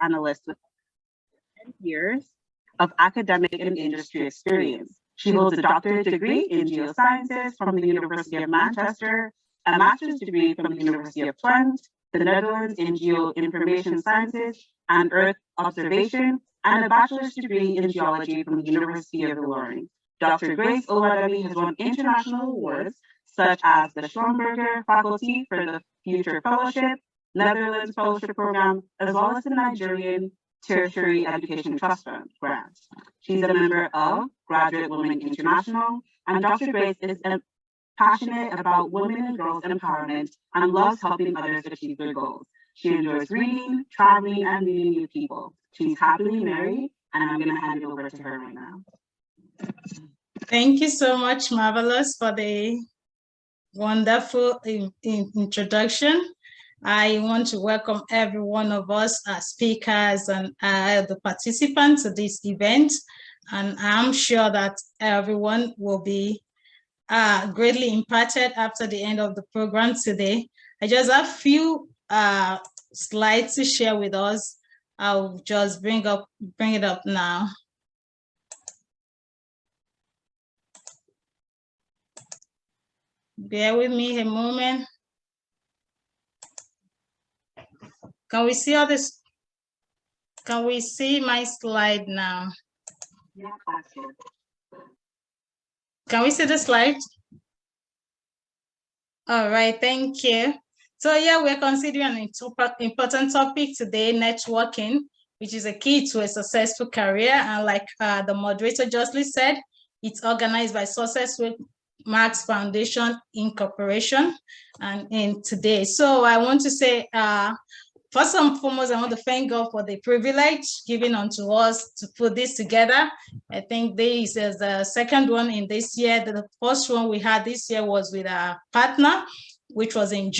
analyst with 10 years of academic and industry experience. She holds a doctorate degree in geosciences from the University of Manchester, a master's degree from the University of Twente, the Netherlands in Geoinformation Sciences and Earth Observation, and a bachelor's degree in geology from the University of Ilorin. Dr. Grace Oladabi has won international awards such as the Schlumberger Faculty for the Future Fellowship, Netherlands Fellowship Program, as well as the Nigerian Tertiary Education Trust Fund grant. She's a member of Graduate Women International, and Dr. Grace is passionate about women and girls empowerment and loves helping others achieve their goals. She enjoys reading, traveling, and meeting new people. She's happily married, and I'm going to hand it over to her right now. Thank you so much, Marvelous, for the wonderful introduction. I want to welcome every one of us as speakers and the participants of this event. And I'm sure that everyone will be greatly impacted after the end of the program today. I just have a few slides to share with us. I'll just bring it up now. Bear with me a moment. Can we see all this? Can we see my slide now? Yeah, can we see the slide? All right, thank you. So yeah, we're considering an important topic today, networking, which is a key to a successful career. And like the moderator justly said, it's organized by Success Waymarks Foundation Incorporation and today. So I want to say, first and foremost, I want to thank God for the privilege given unto us to put this together. I think this is the second one in this year. The first one we had this year was with our partner, which was in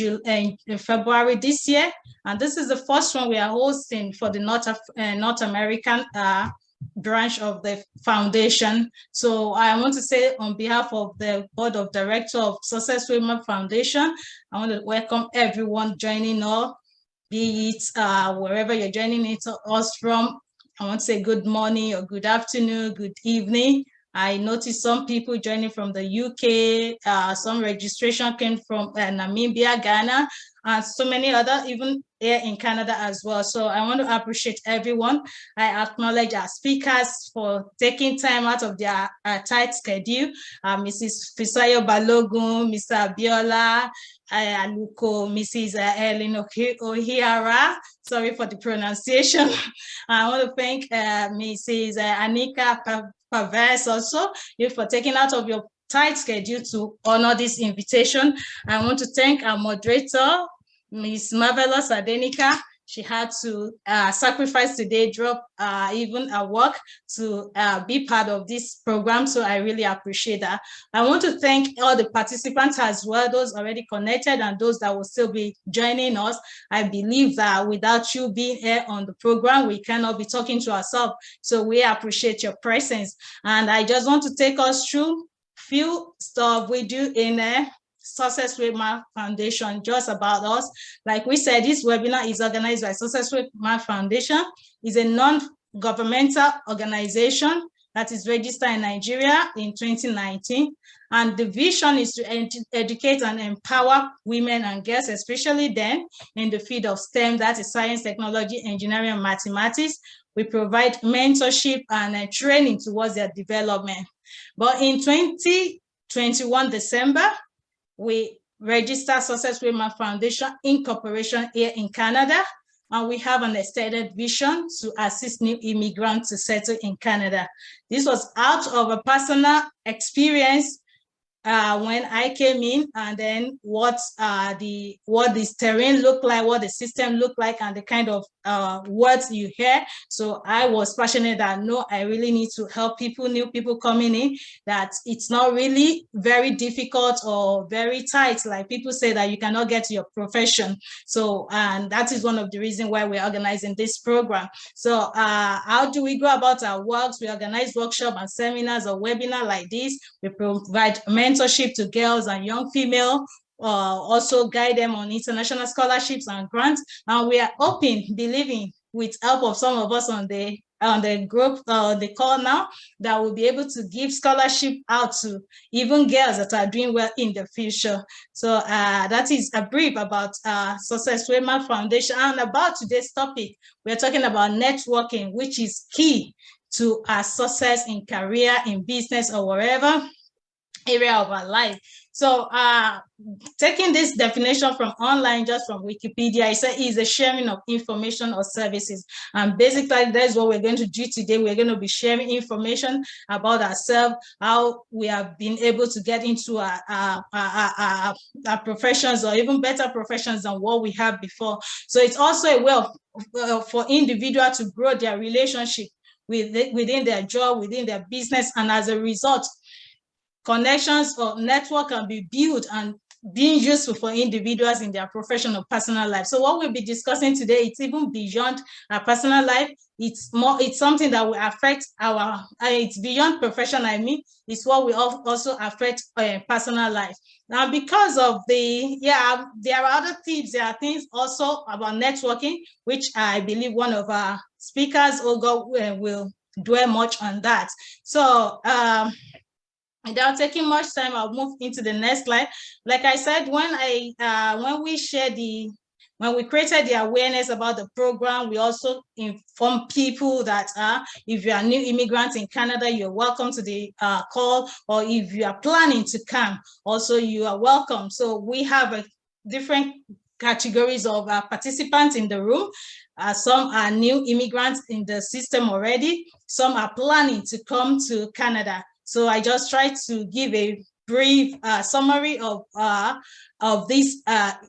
February this year. And this is the first one we are hosting for the North American branch of the foundation. So I want to say on behalf of the board of directors of Success Waymarks Foundation, I want to welcome everyone joining us. Be it wherever you're joining us from. I want to say good morning or good afternoon, good evening. I noticed some people joining from the UK, some registration came from Namibia, Ghana, and so many other, even here in Canada as well. So I want to appreciate everyone. I acknowledge our speakers for taking time out of their tight schedule. Mrs. Fisayo Balogun, Mr. Abiola, Aluko, Mrs. Ellen O'Hara, sorry for the pronunciation. I want to thank Mrs. Anika Pavez also for taking out of your tight schedule to honor this invitation. I want to thank our moderator, Ms. Marvelous Adenika. She had to sacrifice today, drop even her work to be part of this program. So I really appreciate that. I want to thank all the participants as well, those already connected and those that will still be joining us. I believe that without you being here on the program, we cannot be talking to ourselves. So we appreciate your presence. And I just want to take us through few stuff we do in Success Waymarks Foundation, just about us. Like we said, this webinar is organized by Success Waymarks Foundation. It's a non-governmental organization that is registered in Nigeria in 2019. And the vision is to educate and empower women and girls, especially then in the field of STEM, that is science, technology, engineering, and mathematics. We provide mentorship and training towards their development. But in 2021 December, we registered Success Waymarks Foundation Incorporation here in Canada, and we have an extended vision to assist new immigrants to settle in Canada. This was out of a personal experience when I came in, and then what this terrain looked like, what the system looked like, and the kind of words you hear. So I was passionate that no, I really need to help people, new people coming in, that it's not really very difficult or very tight, like people say that you cannot get to your profession. So, and that is one of the reasons why we're organizing this program. So how do we go about our works? We organize workshops and seminars or webinars like this. We provide mentorship to girls and young female, also guide them on international scholarships and grants. And we are open, believing with help of some of us on the group, the call now, that will be able to give scholarship out to even girls that are doing well in the future. So that is a brief about Success Waymarks Foundation. And about today's topic, we're talking about networking, which is key to our success in career, in business, or wherever area of our life. So taking this definition from online, just from Wikipedia, it says is a sharing of information or services. And basically, that's what we're going to do today. We're going to be sharing information about ourselves, how we have been able to get into our professions, or even better professions than what we have before. So it's also a way for individuals to grow their relationship within their job, within their business, and as a result, connections or network can be built and being useful for individuals in their professional personal life. So what we'll be discussing today, it's even beyond our personal life. It's something that will affect it's beyond profession. I mean, it's what will also affect personal life. Now, because of there are other tips, there are things also about networking, which I believe one of our speakers, Olga, will dwell much on that. So, without taking much time, I'll move into the next slide. Like I said, when we created the awareness about the program, we also inform people that if you are new immigrants in Canada, you're welcome to the call, or if you are planning to come, also you are welcome. So we have different categories of participants in the room. Some are new immigrants in the system already. Some are planning to come to Canada. So I just tried to give a brief summary of this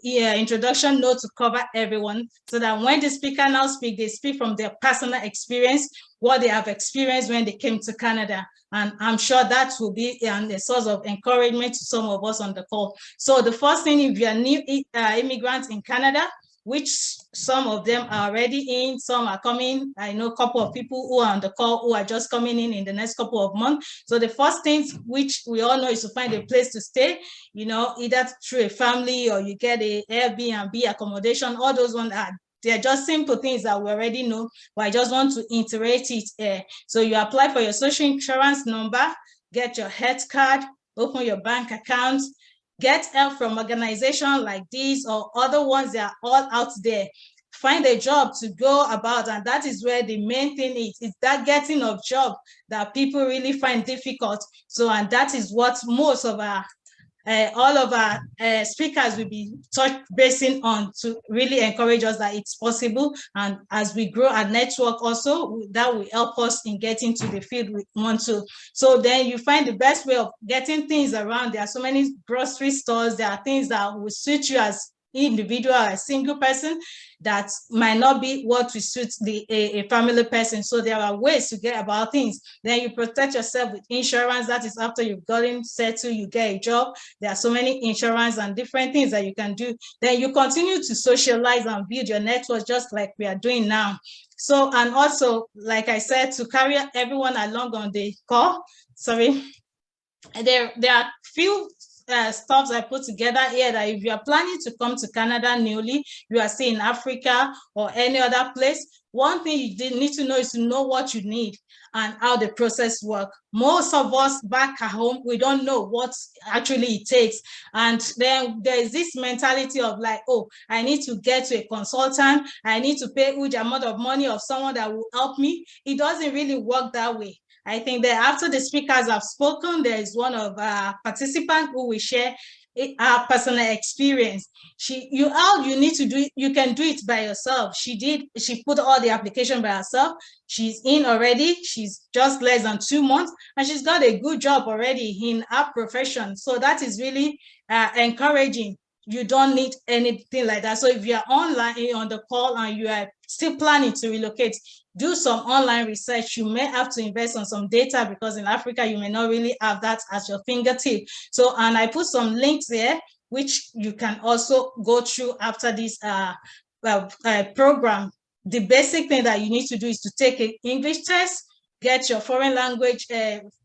introduction note to cover everyone, so that when the speaker now speak, they speak from their personal experience, what they have experienced when they came to Canada. And I'm sure that will be a source of encouragement to some of us on the call. So the first thing, if you're new immigrants in Canada, which some of them are already in, some are coming. I know a couple of people who are on the call who are just coming in the next couple of months. So the first things which we all know is to find a place to stay, either through a family or you get a Airbnb accommodation. All those ones they're just simple things that we already know, but I just want to iterate it. So you apply for your social insurance number, get your health card, open your bank account, get help from organizations like these or other ones that are all out there. Find a job to go about, and that is where the main thing is that getting of job that people really find difficult. So, and that is what most of all of our speakers will be basing on, to really encourage us that it's possible. And as we grow our network also, that will help us in getting to the field we want to. So then you find the best way of getting things around. There are so many grocery stores. There are things that will suit you as individual, a single person, that might not be what will suit a family person. So there are ways to get about things. Then you protect yourself with insurance. That is after you've gotten settled, you get a job. There are so many insurance and different things that you can do. Then you continue to socialize and build your network, just like we are doing now. So, and also, like I said, to carry everyone along on the call, there are few stuff I put together here, that if you are planning to come to Canada newly, you are still in Africa or any other place, one thing you need to know is to know what you need and how the process works. Most of us back at home, we don't know what actually it takes. And then there is this mentality of like, oh, I need to get to a consultant, I need to pay a huge amount of money of someone that will help me. It doesn't really work that way. I think that after the speakers have spoken, there is one of our participants who will share our personal experience. All you need to do, you can do it by yourself. She put all the application by herself. She's in already. She's just less than 2 months, and she's got a good job already in her profession. So that is really encouraging. You don't need anything like that. So if you're online on the call and you are still planning to relocate, do some online research. You may have to invest on some data, because in Africa, you may not really have that at your fingertip. So, and I put some links there, which you can also go through after this program. The basic thing that you need to do is to take an English test, get your foreign language,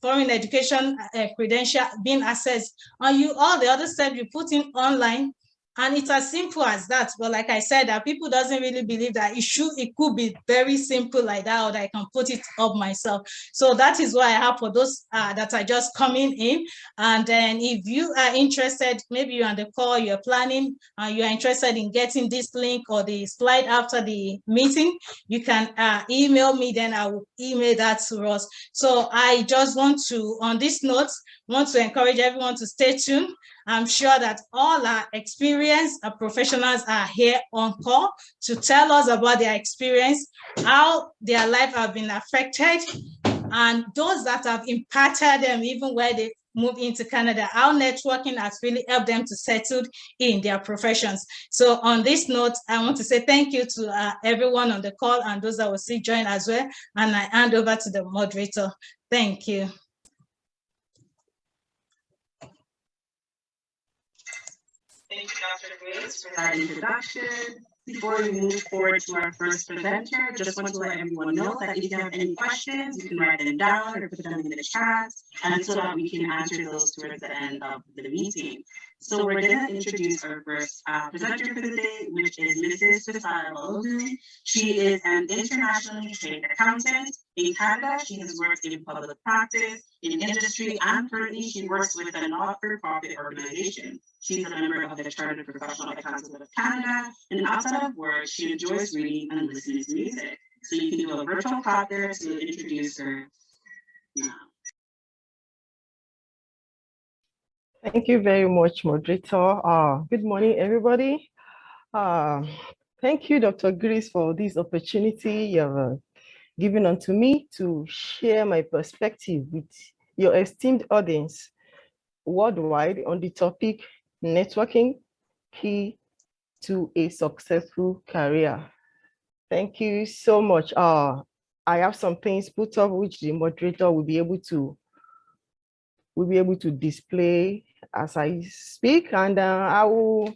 foreign education credential being assessed, and all the other steps you put in online. And it's as simple as that. But like I said, that people doesn't really believe that it could be very simple like that, or that I can put it up myself. So that is what I have for those that are just coming in. And then if you are interested, maybe you're on the call, you're planning, you're interested in getting this link or the slide after the meeting, you can email me, then I will email that to us. So I just want to, on this note, want to encourage everyone to stay tuned. I'm sure that all our experienced professionals are here on call to tell us about their experience, how their life have been affected, and those that have impacted them even where they move into Canada, how networking has really helped them to settle in their professions. So on this note, I want to say thank you to everyone on the call and those that will still join as well. And I hand over to the moderator. Thank you. Thank you, Dr. Grace, for that introduction. Before we move forward to our first presenter, just want to let everyone know that if you have any questions, you can write them down or put them in the chat, and so that we can answer those towards the end of the meeting. So we're going to introduce our first presenter for the day, which is Mrs. Success. She is an internationally trained accountant. In Canada, she has worked in public practice, in industry, and currently she works with a not-for-profit organization. She's a member of the Chartered Professional Accountants of Canada, and outside of work, she enjoys reading and listening to music. So you can do a virtual clap there to introduce her now. Thank you very much, moderator. Good morning, everybody. Thank you, Dr. Grace, for this opportunity you have given unto me to share my perspective with your esteemed audience worldwide on the topic networking, key to a successful career. Thank you so much. I have some things put up which the moderator will be able to display as I speak, and I will,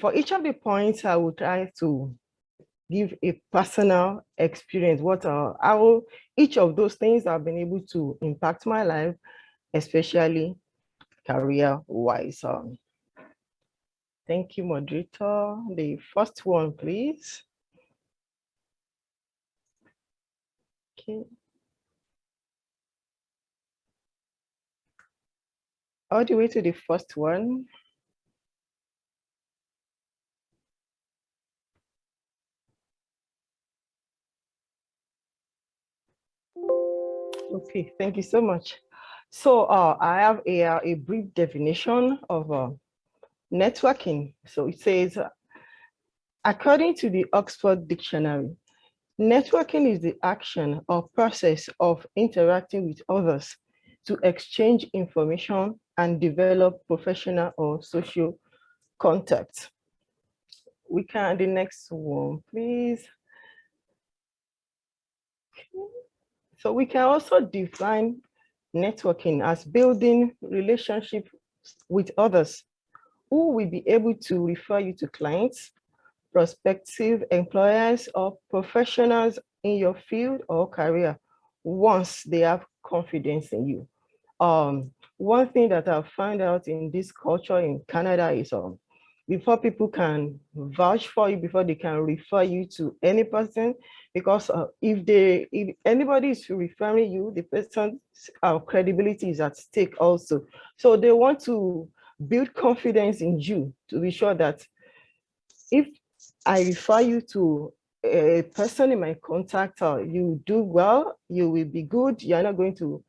for each of the points, I will try to give a personal experience. Each of those things have been able to impact my life, especially career-wise. Thank you, moderator. The first one, please. Okay. All the way to the first one. Okay, thank you so much. So I have a brief definition of networking. So it says, according to the Oxford Dictionary, networking is the action or process of interacting with others to exchange information and develop professional or social contacts. We can, the next one, please. Okay. So we can also define networking as building relationships with others who will be able to refer you to clients, prospective employers, or professionals in your field or career once they have confidence in you. One thing that I've found out in this culture in Canada is before people can vouch for you, before they can refer you to any person, because if anybody is referring you, the person's credibility is at stake also. So they want to build confidence in you to be sure that if I refer you to a person in my contact, you do well, you will be good, you're not going to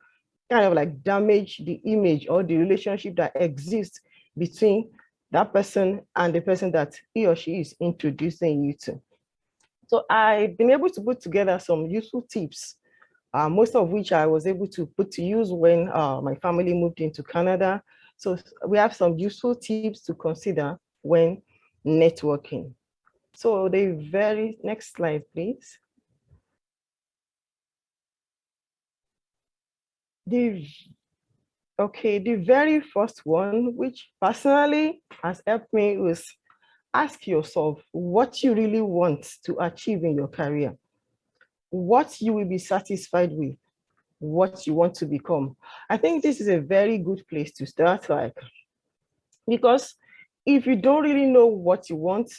kind of like damage the image or the relationship that exists between that person and the person that he or she is introducing you to. So I've been able to put together some useful tips, most of which I was able to put to use when my family moved into Canada. So we have some useful tips to consider when networking. So the very next slide, please. The very first one, which personally has helped me, was ask yourself what you really want to achieve in your career, what you will be satisfied with, what you want to become. I think this is a very good place to start, because if you don't really know what you want,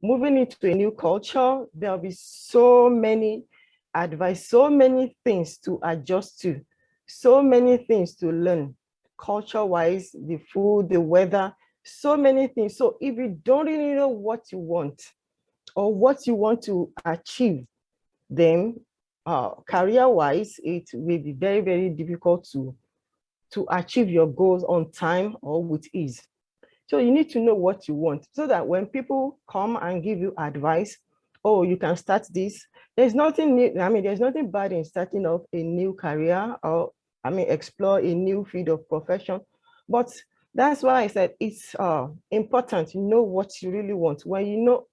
moving into a new culture, there'll be so many advice, so many things to adjust to, so many things to learn, culture-wise, the food, the weather, so many things. So if you don't really know what you want or what you want to achieve, then career-wise, it will be very, very difficult to achieve your goals on time or with ease. So you need to know what you want so that when people come and give you advice, oh, you can start this. There's nothing new. I mean, there's nothing bad in starting off a new career or, I mean, explore a new field of profession. But that's why I said it's important to know what you really want. When you know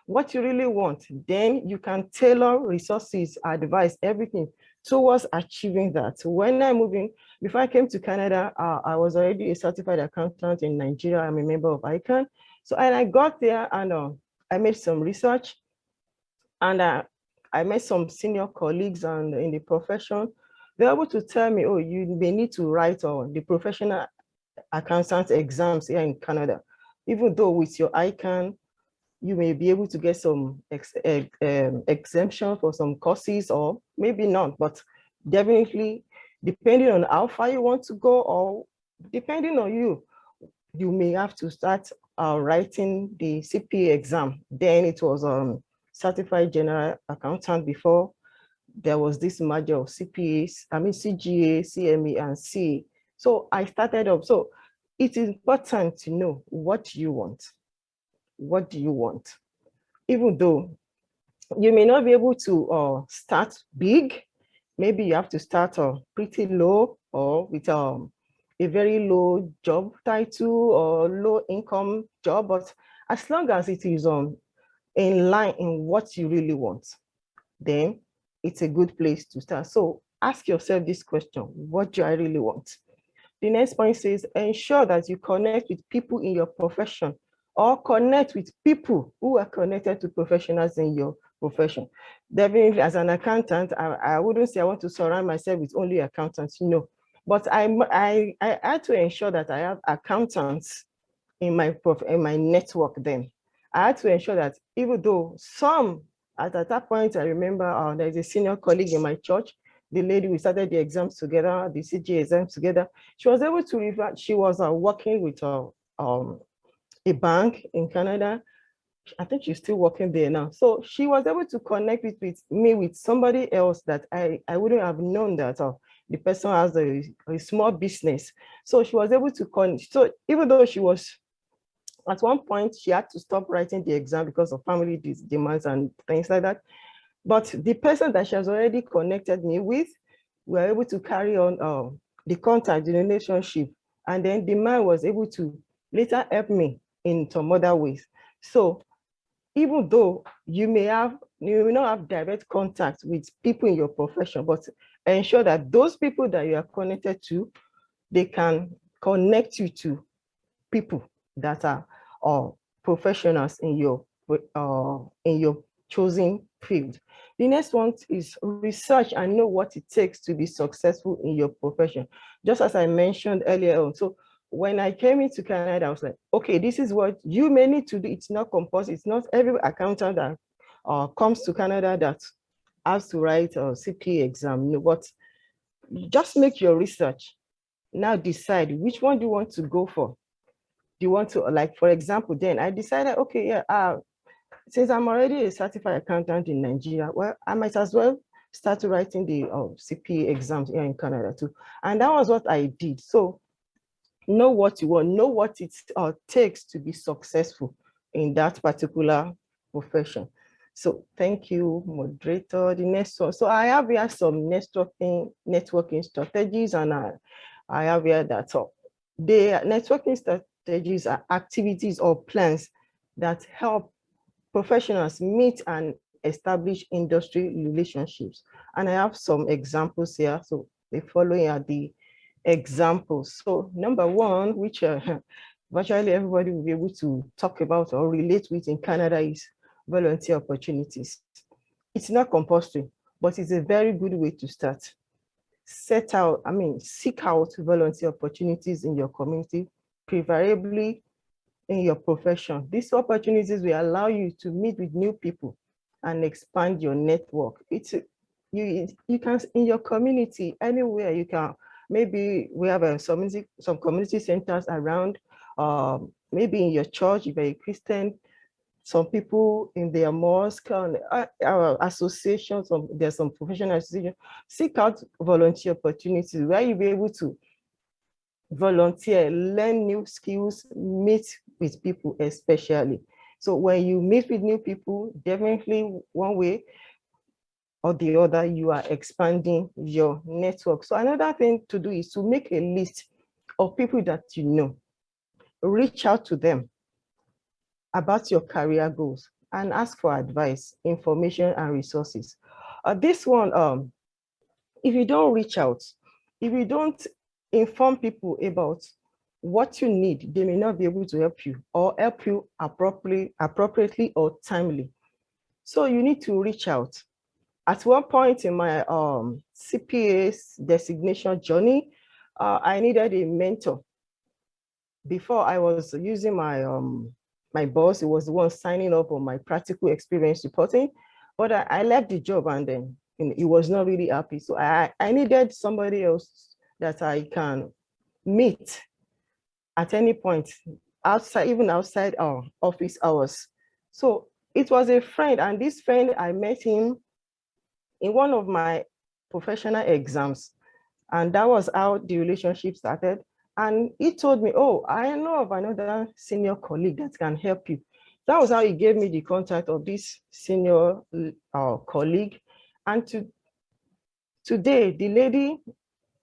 what you really want, then you can tailor resources, advice, everything towards achieving that. When I moved in, before I came to Canada, I was already a certified accountant in Nigeria. I'm a member of ICANN. So, and I got there and I made some research and I met some senior colleagues and in the profession. They're able to tell me, oh, you may need to write the professional accountant exams here in Canada. Even though with your ICANN, you may be able to get some exemption for some courses or maybe not, but definitely depending on how far you want to go or depending on you, you may have to start writing the CPA exam. Then it was certified general accountant before there was this merger of CPAs, I mean CGA, CME and CA. So I started up. So it is important to know what you want. What do you want? Even though you may not be able to start big, maybe you have to start pretty low or with a very low job title or low income job, but as long as it is in line in what you really want, then it's a good place to start. So ask yourself this question: what do I really want? The next point says, ensure that you connect with people in your profession or connect with people who are connected to professionals in your profession. Definitely, as an accountant, I wouldn't say I want to surround myself with only accountants, no. But I had to ensure that I have accountants in my network then. I had to ensure that even though some, at that point, I remember there's a senior colleague in my church, the lady, we started the exams together, the CGA exams together. She was able to refer, she was working with a bank in Canada. I think she's still working there now. So she was able to connect with me with somebody else that I wouldn't have known that the person has a small business. So she was able to connect. So even though she was, at one point, she had to stop writing the exam because of family demands and things like that. But the person that she has already connected me with, we were able to carry on the contact, the relationship. And then the man was able to later help me in some other ways. So even though you may not have direct contact with people in your profession, but ensure that those people that you are connected to, they can connect you to people that are professionals in your chosen field. The next one is research and know what it takes to be successful in your profession. Just as I mentioned earlier on. So when I came into Canada, I was like, okay, this is what you may need to do. It's not compulsory. It's not every accountant that comes to Canada that has to write a CPA exam. No, but just make your research. Now decide which one do you want to go for. Do you want to, like, for example, then I decided, okay, yeah, since I'm already a certified accountant in Nigeria, well, I might as well start writing the CPA exams here in Canada too. And that was what I did. So know what you want, know what it takes to be successful in that particular profession. So thank you, moderator. The next one. So I have here some networking strategies, and I have here that the networking strategies are activities or plans that help professionals meet and establish industry relationships. And I have some examples here. So the following are the examples. So number one, which virtually everybody will be able to talk about or relate with in Canada, is volunteer opportunities. It's not compulsory, but it's a very good way to start. Seek out volunteer opportunities in your community, preferably in your profession. These opportunities will allow you to meet with new people and expand your network. It's you can in your community, anywhere you can. Maybe we have some community centers around, maybe in your church if you're a Christian, some people in their mosque and our associations, there's some professional associations. Seek out volunteer opportunities where you'll be able to volunteer, learn new skills, meet with people especially. So when you meet with new people, definitely one way or the other, you are expanding your network. So another thing to do is to make a list of people that you know. Reach out to them about your career goals and ask for advice, information, and resources. This one, if you don't reach out, if you don't inform people about what you need, they may not be able to help you or help you appropriately or timely. So you need to reach out. At one point in my CPA's designation journey, I needed a mentor. Before I was using my boss, he was the one signing up on my practical experience reporting, but I left the job and then he was not really happy. So I needed somebody else that I can meet at any point, even outside our office hours. So it was a friend, and this friend, I met him in one of my professional exams, and that was how the relationship started. And he told me, oh, I know of another senior colleague that can help you. That was how he gave me the contact of this senior colleague. And today, the lady,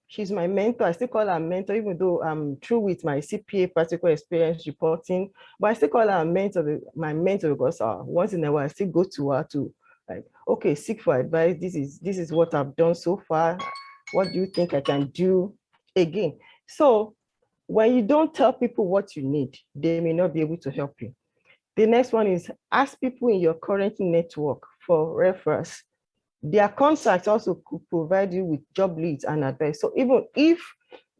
she's my mentor. I still call her mentor, even though I'm through with my CPA practical experience reporting, but I still call her my mentor because once in a while I still go to her to like, okay, seek for advice. This is what I've done so far. What do you think I can do again? So when you don't tell people what you need, they may not be able to help you. The next one is ask people in your current network for referrals. Their contacts also could provide you with job leads and advice. So even if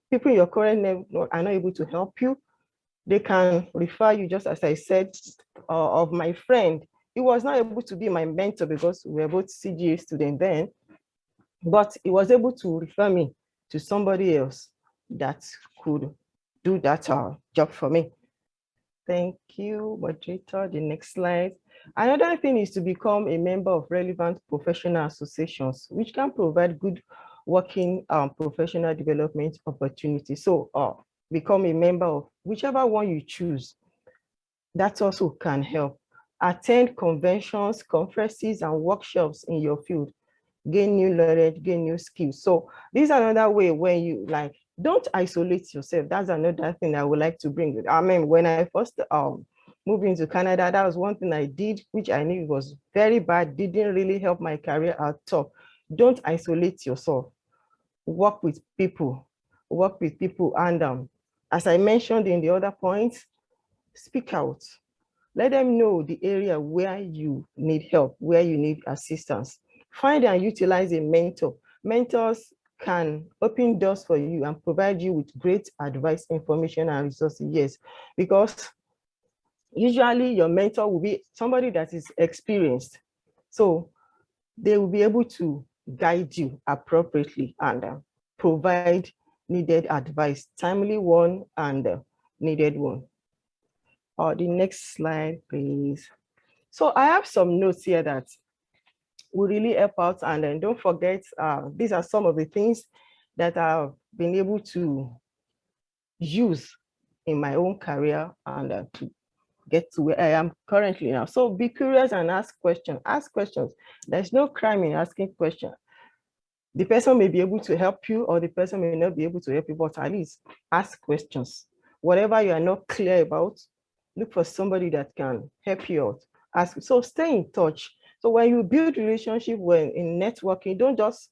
people in your current network are not able to help you, they can refer you, just as I said, of my friend. He was not able to be my mentor because we were both CGA students then, but he was able to refer me to somebody else that could do that job for me. Thank you, moderator. The next slide. Another thing is to become a member of relevant professional associations, which can provide good working professional development opportunities. So become a member of whichever one you choose. That also can help. Attend conventions, conferences, and workshops in your field. Gain new knowledge, gain new skills. So this is another way when you don't isolate yourself. That's another thing I would like to bring. I mean, when I first moved into Canada, that was one thing I did, which I knew was very bad, didn't really help my career at all. Don't isolate yourself. Work with people. And as I mentioned in the other points, speak out. Let them know the area where you need help, where you need assistance. Find and utilize a mentor. Mentors can open doors for you and provide you with great advice, information, and resources. Yes, because usually your mentor will be somebody that is experienced. So they will be able to guide you appropriately and provide needed advice, timely one and needed one. The next slide, please. So I have some notes here that will really help out. And then don't forget, these are some of the things that I've been able to use in my own career and to get to where I am currently now. So be curious and ask questions. Ask questions. There's no crime in asking questions. The person may be able to help you or the person may not be able to help you, but at least ask questions. Whatever you are not clear about, look for somebody that can help you out. Ask. So stay in touch. So when you build relationship in networking, don't just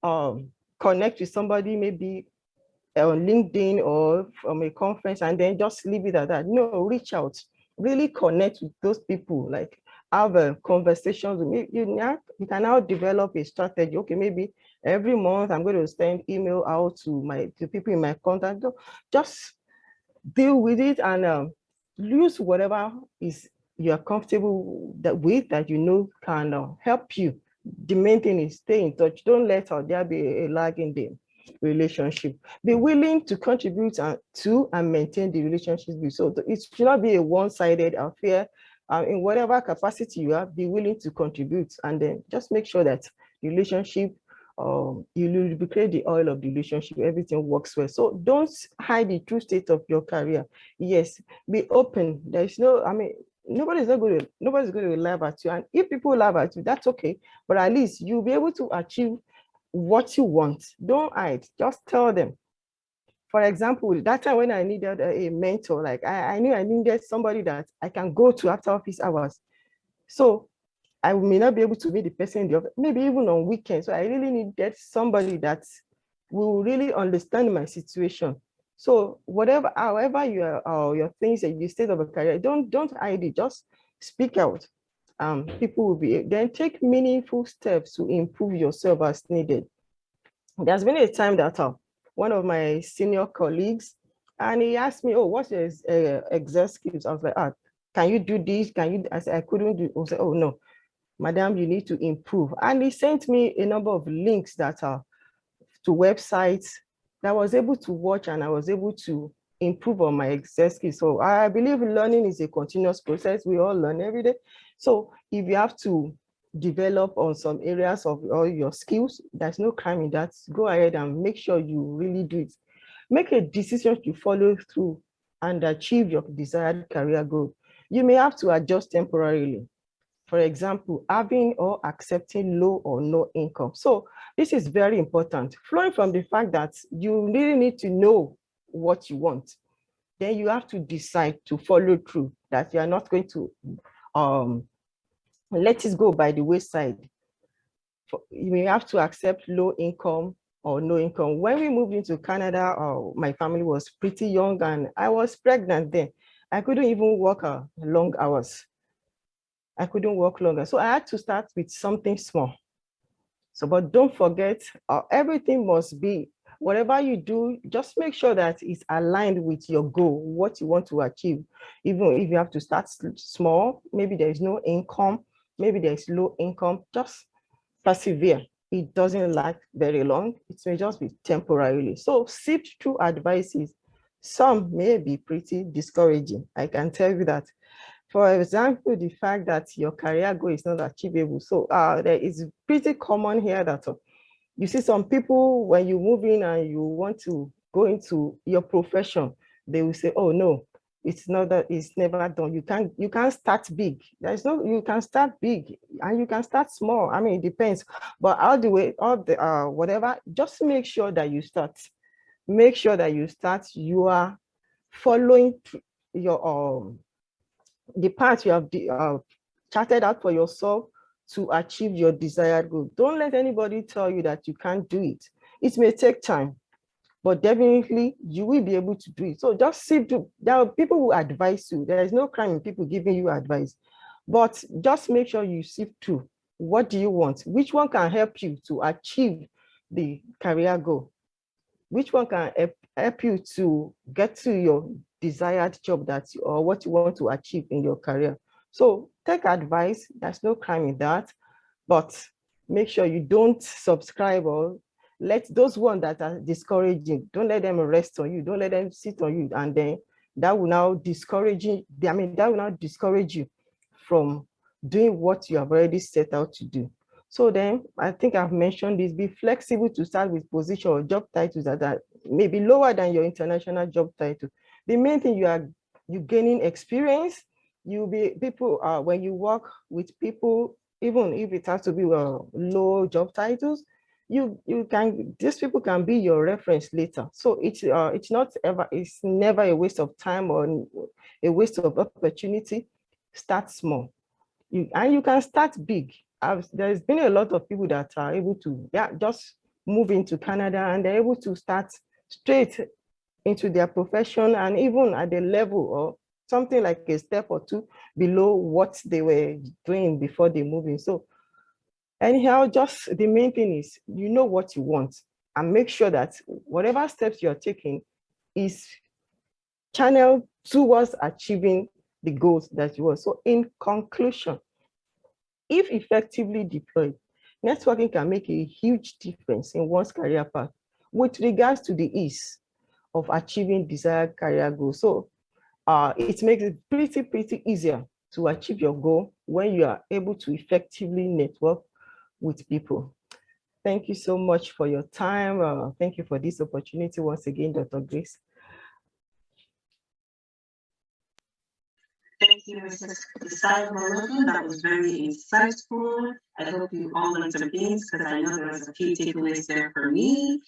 connect with somebody maybe on LinkedIn or from a conference and then just leave it at that. No, reach out. Really connect with those people. Like have a conversation with me. You can now develop a strategy. Okay, maybe every month I'm going to send email out to people in my contact. Just deal with it and use whatever is you are comfortable with that you know can help you. The main thing is stay in touch. Don't let there be a lag in the relationship. Be willing to contribute to and maintain the relationship. So it should not be a one-sided affair. In whatever capacity you have, be willing to contribute, and then just make sure that the relationship, you lubricate the oil of the relationship, everything works well. So don't hide the true state of your career. Yes, be open. There's no, nobody's going to laugh at you. And if people laugh at you, that's okay. But at least you'll be able to achieve what you want. Don't hide, just tell them. For example, that time when I needed a mentor, like I knew I needed somebody that I can go to after office hours. So I may not be able to meet the person in the office, maybe even on weekends. So I really needed somebody that will really understand my situation. So however your things and your state of a career, don't hide it, just speak out. People will be, then take meaningful steps to improve yourself as needed. There's been a time that one of my senior colleagues, and he asked me, oh, what's your Excel skills? I was like, can you do this? Can you? I said, I couldn't do. I said, oh no, madam, you need to improve. And he sent me a number of links that are to websites that I was able to watch, and I was able to improve on my Excel skills. So I believe learning is a continuous process. We all learn every day. So if you have to develop on some areas of all your skills, there's no crime in that. Go ahead and make sure you really do it. Make a decision to follow through and achieve your desired career goal. You may have to adjust temporarily. For example, having or accepting low or no income. So this is very important. Flowing from the fact that you really need to know what you want, then you have to decide to follow through, that you are not going to let it go by the wayside. You may have to accept low income or no income. When we moved into Canada, my family was pretty young and I was pregnant then. I couldn't even work long hours. I couldn't work longer. So I had to start with something small. So, but don't forget, everything must be, whatever you do, just make sure that it's aligned with your goal, what you want to achieve. Even if you have to start small, maybe there is no income, maybe there is low income, just persevere. It doesn't last very long. It may just be temporarily. So sift through advices. Some may be pretty discouraging. I can tell you that. For example, the fact that your career goal is not achievable. So there is pretty common here that you see some people, when you move in and you want to go into your profession, they will say, oh no, it's not that, it's never done. You can't start big. There's no, you can start big and you can start small. I mean, it depends, but whatever, just make sure that you start. Make sure that you start. You are following your the path you have charted out for yourself to achieve your desired goal. Don't let anybody tell you that you can't do it. It may take time, but definitely you will be able to do it. So just sift through. There are people who advise you. There is no crime in people giving you advice, but just make sure you sift through. What do you want? Which one can help you to achieve the career goal? Which one can help you to get to your desired job or what you want to achieve in your career? So take advice. There's no crime in that, but make sure you don't subscribe or let those ones that are discouraging, don't let them rest on you. Don't let them sit on you. And then that will now discourage you. That will now discourage you from doing what you have already set out to do. So then I think I've mentioned this, be flexible to start with position or job titles that are maybe lower than your international job title. The main thing, you gaining experience. You'll be people, when you work with people, even if it has to be low job titles, these people can be your reference later. So it's never a waste of time or a waste of opportunity. Start small. You can start big. There's been a lot of people that are able to just move into Canada and they're able to start straight into their profession, and even at the level or something like a step or two below what they were doing before they moved in. So anyhow, just the main thing is you know what you want and make sure that whatever steps you're taking is channel towards achieving the goals that you want. So in conclusion, if effectively deployed, networking can make a huge difference in one's career path with regards to the ease of achieving desired career goals. So it makes it pretty easier to achieve your goal when you are able to effectively network with people. Thank you so much for your time. Thank you for this opportunity once again, Dr. Grace. Thank you, Mrs. Salomon. That was very insightful. I hope you all learned some things because I know there was a few takeaways there for me.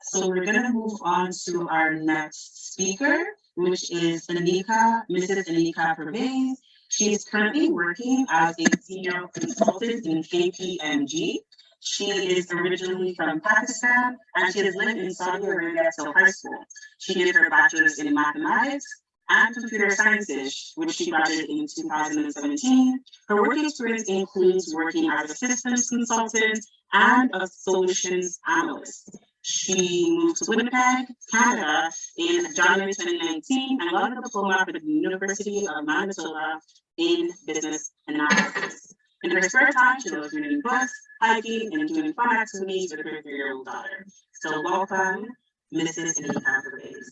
So we're going to move on to our next speaker, which is Mrs. Anika Pervez. She is currently working as a senior consultant in KPMG. She is originally from Pakistan and she has lived in Saudi Arabia till high school. She did her bachelor's in mathematics and computer sciences, which she graduated in 2017. Her work experience includes working as a systems consultant and a solutions analyst. She moved to Winnipeg, Canada in January 2019 and got a diploma from the University of Manitoba in business analysis. In her spare time, she loves reading books, hiking, and doing fun activities with her 3-year-old daughter. So welcome, Mrs. Anika Pervez.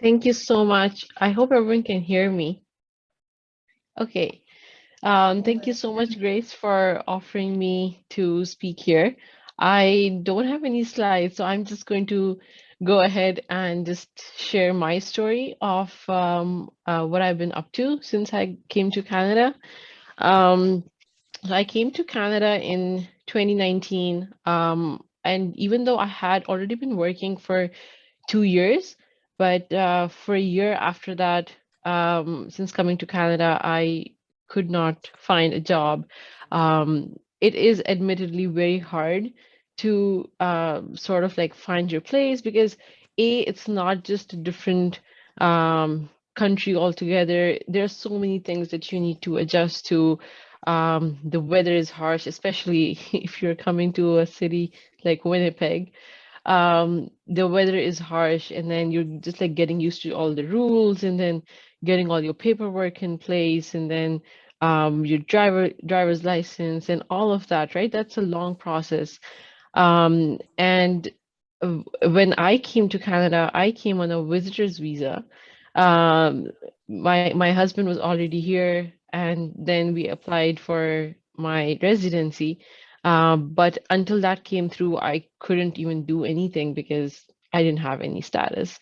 Thank you so much. I hope everyone can hear me. Okay. Thank you so much, Grace, for offering me to speak here. I don't have any slides, so I'm just going to go ahead and just share my story of what I've been up to since I came to Canada. So I came to Canada in 2019, and even though I had already been working for 2 years, but for a year after that, since coming to Canada, I could not find a job. It is admittedly very hard to sort of like find your place because it's not just a different country altogether. There are so many things that you need to adjust to. The weather is harsh, especially if you're coming to a city like Winnipeg. The weather is harsh, and then you're just like getting used to all the rules, and then getting all your paperwork in place, and then your driver's license and all of that, right? That's a long process. And when I came to Canada, I came on a visitor's visa. My husband was already here, and then we applied for my residency. But until that came through, I couldn't even do anything because I didn't have any status.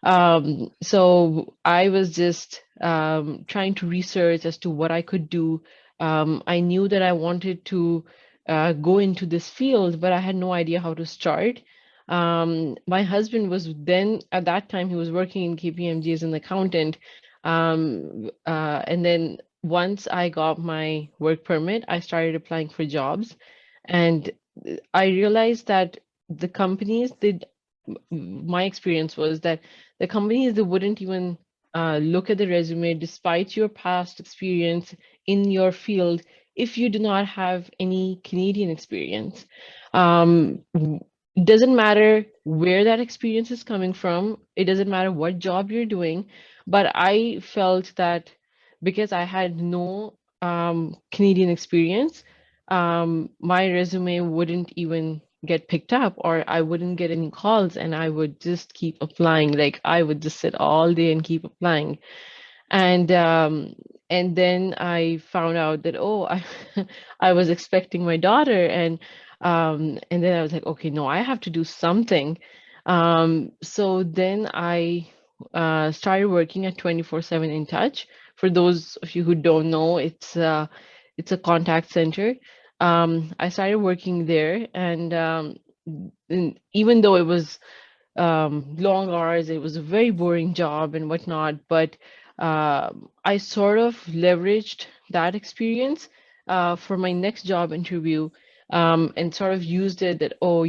So I was just trying to research as to what I could do. I knew that I wanted to go into this field, but I had no idea how to start. My husband was then, at that time, he was working in KPMG as an accountant. And then once I got my work permit, I started applying for jobs. And I realized that the companies did, my experience was that the companies, they wouldn't even look at the resume despite your past experience in your field if you do not have any Canadian experience. It doesn't matter where that experience is coming from. It doesn't matter what job you're doing. But I felt that because I had no Canadian experience, my resume wouldn't even get picked up, or I wouldn't get any calls, and I would just keep applying. Like I would just sit all day and keep applying. And then I found out that, oh, I was expecting my daughter, and then I was like, okay, no, I have to do something. So then I started working at 24/7 In Touch. For those of you who don't know, it's a contact center. I started working there, and even though it was long hours, it was a very boring job and whatnot, but I sort of leveraged that experience for my next job interview, and sort of used it that, oh,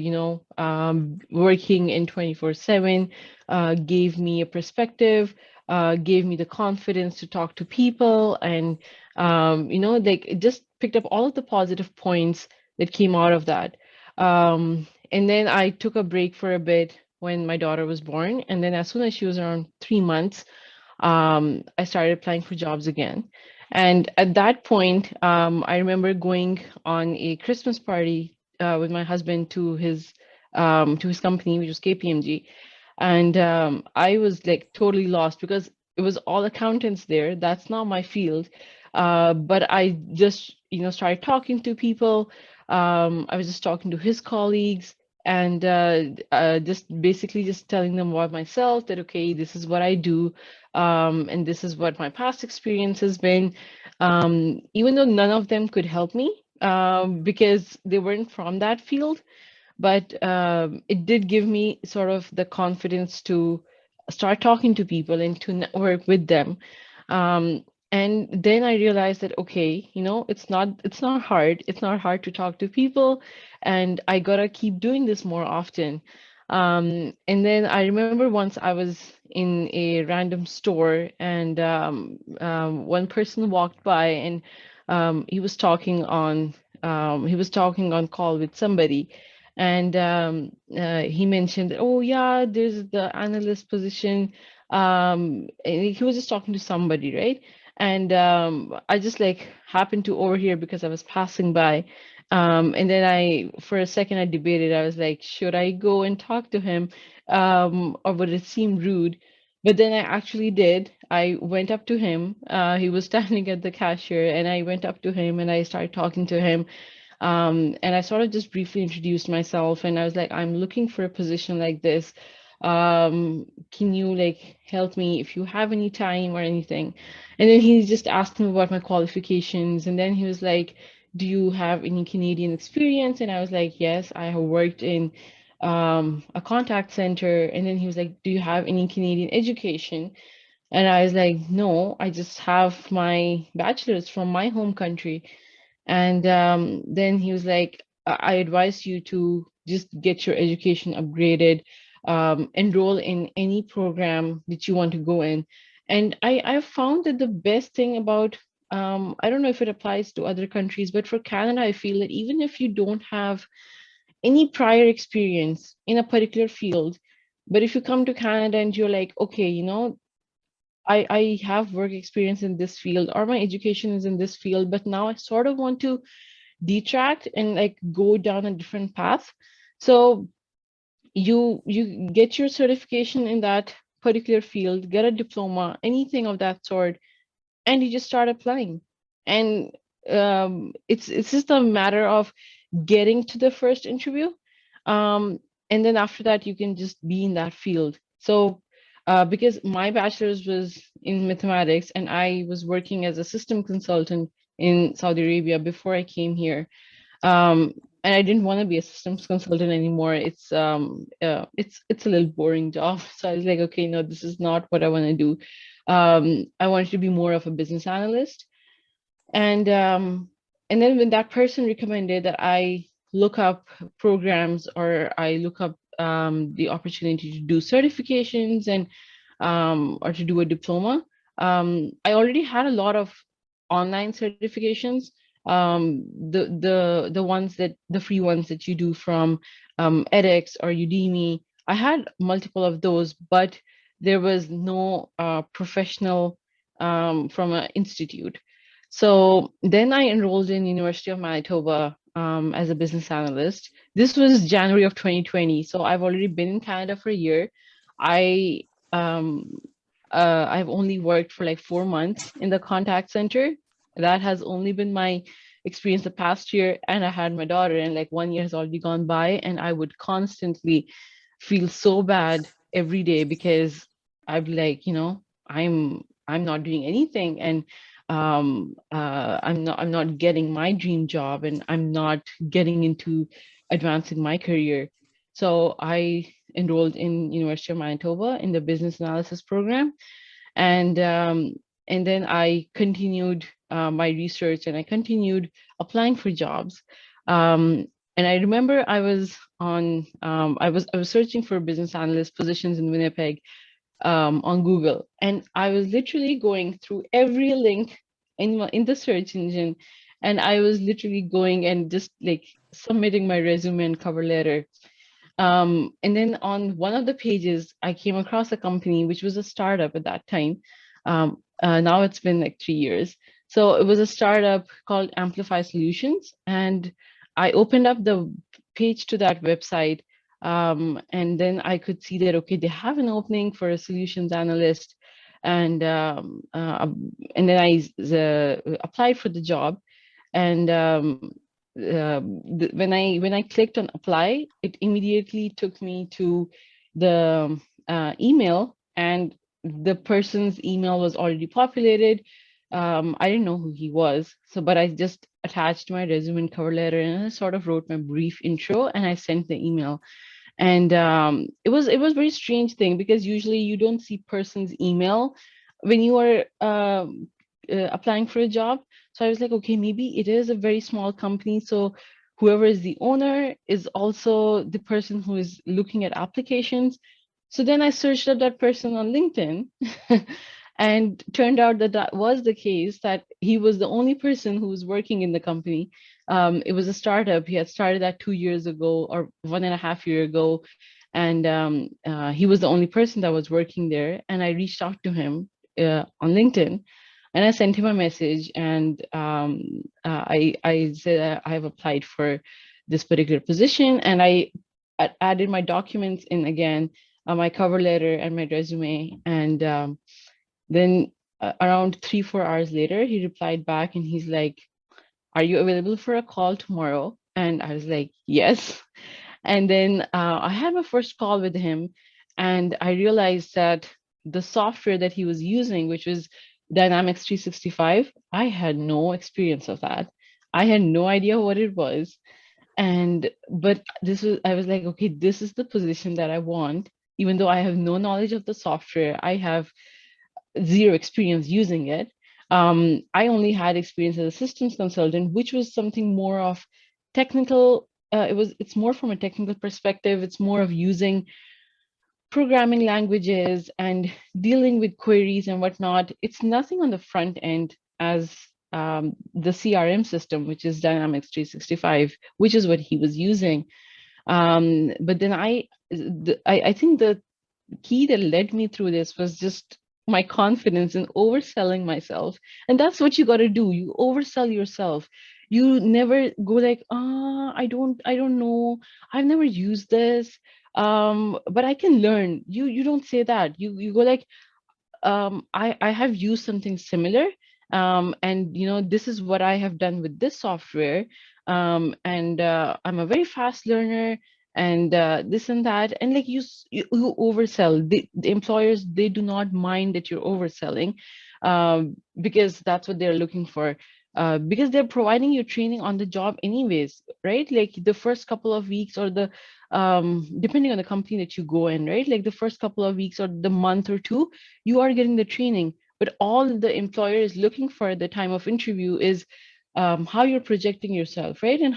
working in 24/7 gave me a perspective, gave me the confidence to talk to people, and like it just picked up all of the positive points that came out of that. And then I took a break for a bit, when my daughter was born. And then as soon as she was around 3 months, I started applying for jobs again. And at that point, I remember going on a Christmas party with my husband to his company, which was KPMG. And I was like totally lost because it was all accountants there. That's not my field. But I just, started talking to people. I was just talking to his colleagues and just basically just telling them about myself that, okay, this is what I do. And this is what my past experience has been. Even though none of them could help me because they weren't from that field, but it did give me sort of the confidence to start talking to people and to network with them. Um, and then I realized that, okay, it's not hard. It's not hard to talk to people, and I gotta keep doing this more often. And then I remember once I was in a random store, and one person walked by, and he was talking on call with somebody, and he mentioned, oh yeah, there's the analyst position. And he was just talking to somebody, right? And I just like happened to overhear because I was passing by. And then for a second, I debated. I was like, should I go and talk to him, or would it seem rude? But then I actually did. I went up to him. He was standing at the cashier, and I went up to him and I started talking to him. And I sort of just briefly introduced myself, and I was like, I'm looking for a position like this. Can you like help me if you have any time or anything? And then he just asked me about my qualifications, and then he was like, do you have any Canadian experience? And I was like, yes, I have worked in a contact center. And then he was like, do you have any Canadian education? And I was like, no, I just have my bachelor's from my home country. And then he was like, I advise you to just get your education upgraded, enroll in any program that you want to go in. And I found that the best thing about, I don't know if it applies to other countries, but for Canada, I feel that even if you don't have any prior experience in a particular field, but if you come to Canada and you're like, okay, I have work experience in this field, or my education is in this field, but now I sort of want to detract and like go down a different path. So you get your certification in that particular field, get a diploma, anything of that sort, and you just start applying. And it's just a matter of getting to the first interview. And then after that, you can just be in that field. So because my bachelor's was in mathematics, and I was working as a system consultant in Saudi Arabia before I came here. And I didn't want to be a systems consultant anymore. It's a little boring job. So I was like, okay, no, this is not what I want to do. I wanted to be more of a business analyst. And then when that person recommended that I look up programs, or I look up the opportunity to do certifications and or to do a diploma, I already had a lot of online certifications, the ones that the free ones that you do from edX or Udemy. I had multiple of those, but there was no professional from an institute. So then I enrolled in University of Manitoba as a business analyst. This was January of 2020. So I've already been in Canada for a year. I I've only worked for like 4 months in the contact center. That has only been my experience the past year, and I had my daughter, and like 1 year has already gone by, and I would constantly feel so bad every day because I'd be like, I'm not doing anything, and I'm not getting my dream job, and I'm not getting into advancing my career. So I enrolled in University of Manitoba in the business analysis program, and then I continued my research, and I continued applying for jobs. And I remember I was searching for business analyst positions in Winnipeg on Google, and I was literally going through every link in the search engine, and I was literally going and just like submitting my resume and cover letter. And then on one of the pages, I came across a company which was a startup at that time. Now it's been like 3 years. So it was a startup called Amplify Solutions. And I opened up the page to that website. And then I could see that, okay, they have an opening for a solutions analyst. And then I applied for the job. And when I clicked on apply, it immediately took me to the email, and the person's email was already populated. I didn't know who he was, but I just attached my resume and cover letter, and I sort of wrote my brief intro, and I sent the email. And it was very strange thing, because usually you don't see person's email when you are applying for a job. So I was like, okay, maybe it is a very small company, so whoever is the owner is also the person who is looking at applications. So then I searched up that person on LinkedIn, and turned out that that was the case, that he was the only person who was working in the company. It was a startup. He had started that 2 years ago, or 1.5 years ago. And he was the only person that was working there. And I reached out to him on LinkedIn, and I sent him a message, and I said I have applied for this particular position, and I added my documents in again, my cover letter and my resume. And then around 3-4 hours later, he replied back, and he's like, "Are you available for a call tomorrow?" And I was like, "Yes." And then I had my first call with him, and I realized that the software that he was using, which was Dynamics 365, I had no experience of that. I had no idea what it was. But I was like, okay, this is the position that I want, even though I have no knowledge of the software. I have zero experience using it. I only had experience as a systems consultant, which was something more of technical. It's more from a technical perspective. It's more of using programming languages and dealing with queries and whatnot. It's nothing on the front end as the CRM system, which is Dynamics 365, which is what he was using. But then I think the key that led me through this was just my confidence in overselling myself. And that's what you got to do. You oversell yourself. You never go like, I don't know, I've never used this, but I can learn. You don't say that. You go like, I have used something similar, and this is what I have done with this software, and I'm a very fast learner, and this and that. And like you oversell. The employers, they do not mind that you're overselling, because that's what they're looking for. Because they're providing you training on the job anyways, right? Like the first couple of weeks, or the depending on the company that you go in, right? Like the first couple of weeks or the month or two, you are getting the training. But all the employer is looking for at the time of interview is how you're projecting yourself, right? And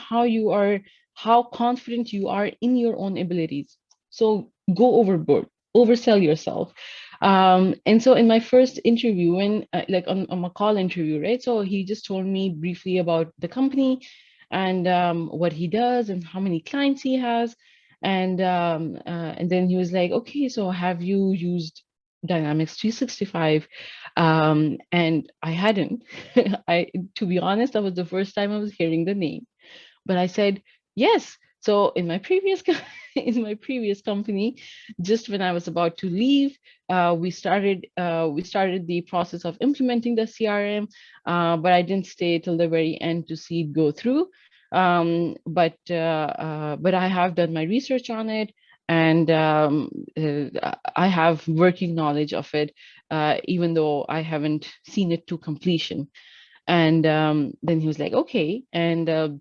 how confident you are in your own abilities. So go overboard, oversell yourself. And so in my first interview, when like on my call interview, right? So he just told me briefly about the company, and what he does and how many clients he has. And then he was like, okay, so have you used Dynamics 365? And I hadn't. To be honest, that was the first time I was hearing the name. But I said, yes. So in my previous in my previous company, just when I was about to leave, we started the process of implementing the CRM, but I didn't stay till the very end to see it go through. But I have done my research on it, and I have working knowledge of it, even though I haven't seen it to completion. And then he was like, okay. And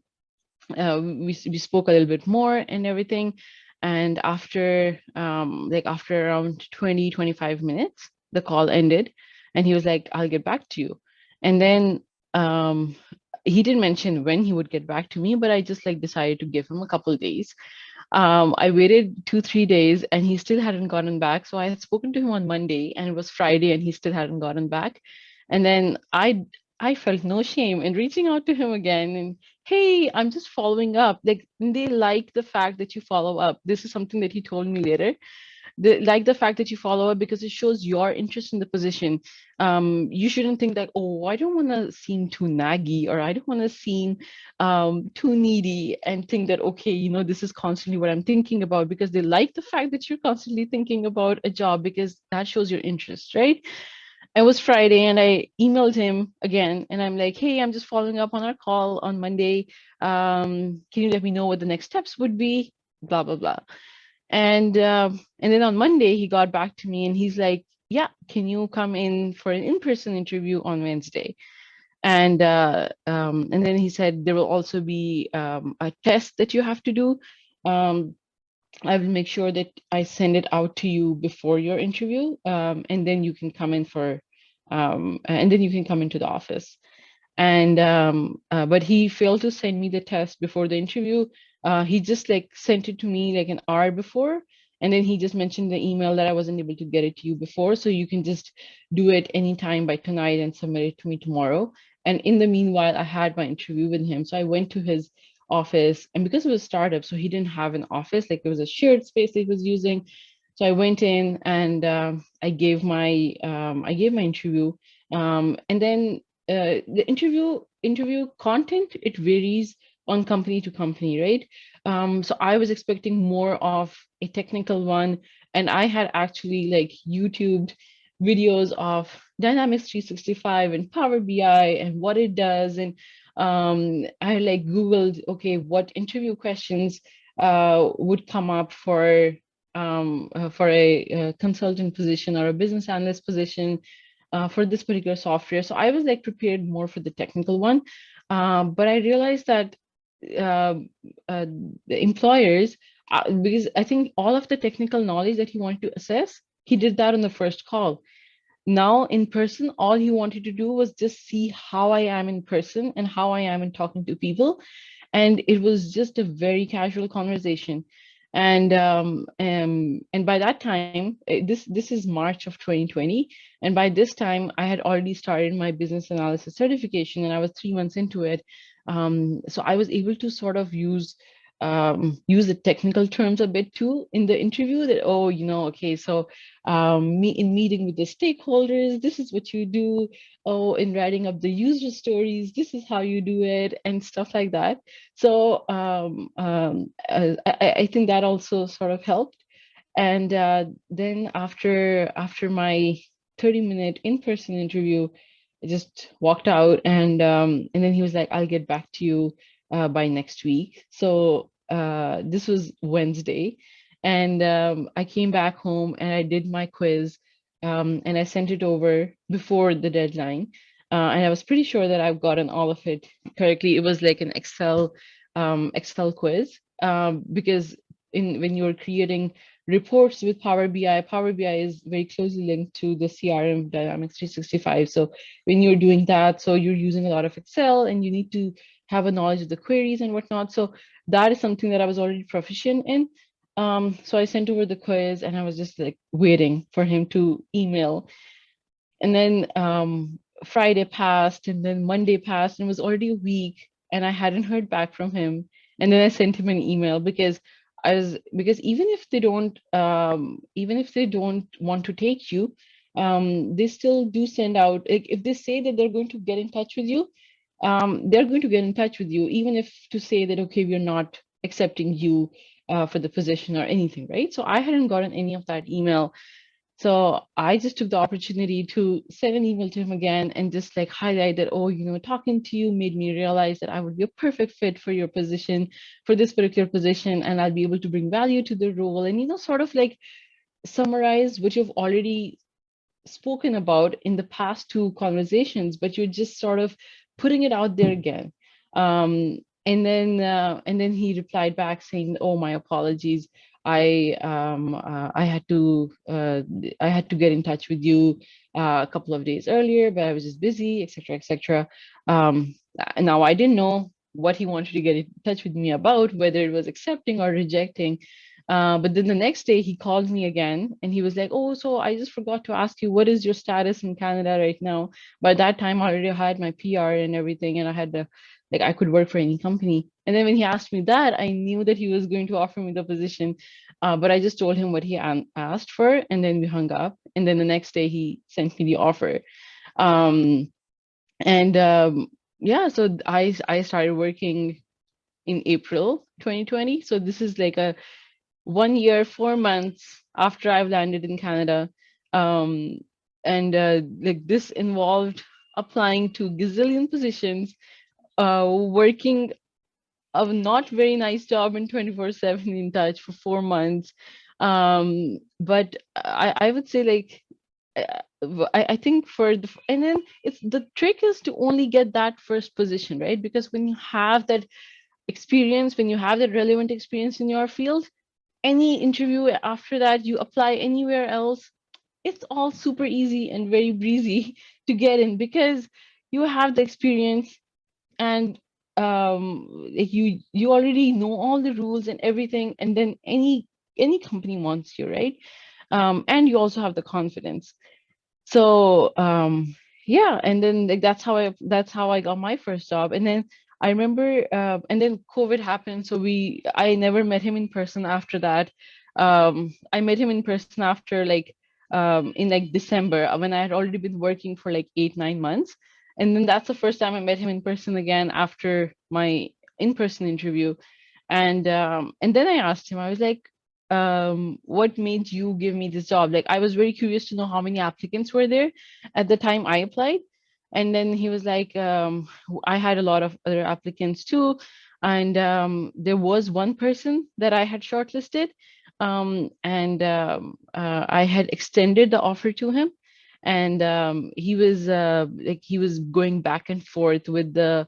we spoke a little bit more and everything. And after after around 20-25 minutes, the call ended, and he was like, I'll get back to you. And then he didn't mention when he would get back to me, but I just like decided to give him a couple of days. I waited 2-3 days, and he still hadn't gotten back. So I had spoken to him on Monday, and it was Friday, and he still hadn't gotten back. And then I felt no shame in reaching out to him again, and hey, I'm just following up. Like, they like the fact that you follow up. This is something that he told me later. They like the fact that you follow up because it shows your interest in the position. You shouldn't think that, oh, I don't want to seem too naggy, or I don't want to seem too needy, and think that, okay, this is constantly what I'm thinking about, because they like the fact that you're constantly thinking about a job, because that shows your interest, right? It was Friday and I emailed him again and I'm like, hey, I'm just following up on our call on Monday. Can you let me know what the next steps would be? Blah, blah, blah. And then on Monday, he got back to me and he's like, yeah, can you come in for an in-person interview on Wednesday? And then he said there will also be a test that you have to do. I will make sure that I send it out to you before your interview, and then you can come in and then you can come into the office. But he failed to send me the test before the interview. He just like sent it to me like an hour before, and then he just mentioned the email that I wasn't able to get it to you before, so you can just do it anytime by tonight and submit it to me tomorrow. And in the meanwhile, I had my interview with him, so I went to his office, and because it was a startup, so he didn't have an office, like it was a shared space that he was using. So I went in and I gave my interview, and then the interview content, it varies on company to company, right? So I was expecting more of a technical one, and I had actually like YouTubed videos of Dynamics 365 and Power BI and what it does, and I like Googled, okay, what interview questions would come up for a consultant position or a business analyst position for this particular software. So I was like prepared more for the technical one, but I realized that uh, the employers, because I think all of the technical knowledge that he wanted to assess, he did that on the first call. Now in person, all he wanted to do was just see how I am in person and how I am in talking to people. And it was just a very casual conversation. And by that time, this is March of 2020, and by this time I had already started my business analysis certification, and I was 3 months into it. So I was able to sort of use the technical terms a bit too in the interview, that, oh, okay, so in meeting with the stakeholders, this is what you do. Oh, in writing up the user stories, this is how you do it, and stuff like that. So I think that also sort of helped. And then after my 30-minute in-person interview, I just walked out, and then he was like, I'll get back to you by next week. So this was Wednesday, and I came back home and I did my quiz, and I sent it over before the deadline. And I was pretty sure that I've gotten all of it correctly. It was like an Excel quiz, because when you're creating reports with Power BI, Power BI is very closely linked to the CRM Dynamics 365. So when you're doing that, so you're using a lot of Excel, and you need to have a knowledge of the queries and whatnot. So that is something that I was already proficient in. So I sent over the quiz, and I was just like waiting for him to email. And then Friday passed, and then Monday passed, and it was already a week, and I hadn't heard back from him. And then I sent him an email, because even if they don't want to take you, they still do send out, like, if they say that they're going to get in touch with you, they're going to get in touch with you, even if to say that, okay, we're not accepting you for the position or anything, right? So I hadn't gotten any of that email. So I just took the opportunity to send an email to him again and just like highlight that, oh, talking to you made me realize that I would be a perfect fit for your position, for this particular position, and I'll be able to bring value to the role. And, sort of like summarize what you've already spoken about in the past two conversations, but you're just sort of putting it out there again. And then he replied back saying, "Oh, my apologies. I had to get in touch with you a couple of days earlier, but I was just busy, etc., etc." Now I didn't know what he wanted to get in touch with me about, whether it was accepting or rejecting. But then the next day he called me again, and he was like, "Oh, so I just forgot to ask you, what is your status in Canada right now?" By that time, I already had my PR and everything, and I had like I could work for any company. And then when he asked me that, I knew that he was going to offer me the position, but I just told him what he asked for, and then we hung up. And then the next day he sent me the offer. Um, and yeah, so I started working in April 2020. So this is like a 1 year, 4 months after I've landed in Canada. Um, and like this involved applying to gazillion positions, working a not very nice job in 24/7 in touch for 4 months. But I would say like I think for the and then it's the trick is to only get that first position, right? Because when you have that experience, when you have that relevant experience in your field, any interview after that, you apply anywhere else, it's all super easy and very breezy to get in because you have the experience, and like you already know all the rules and everything, and then any company wants you, right? And you also have the confidence. So yeah, and then like that's how I got my first job. And then I remember and then COVID happened, so I never met him in person after that. I met him in person after like in like December, when I had already been working for like 8 9 months. And then that's the first time I met him in person again after my in-person interview. And then I asked him, I was like, what made you give me this job? Like, I was very curious to know how many applicants were there at the time I applied. And then he was like, I had a lot of other applicants too. And there was one person that I had shortlisted. I had extended the offer to him. And he was going back and forth with the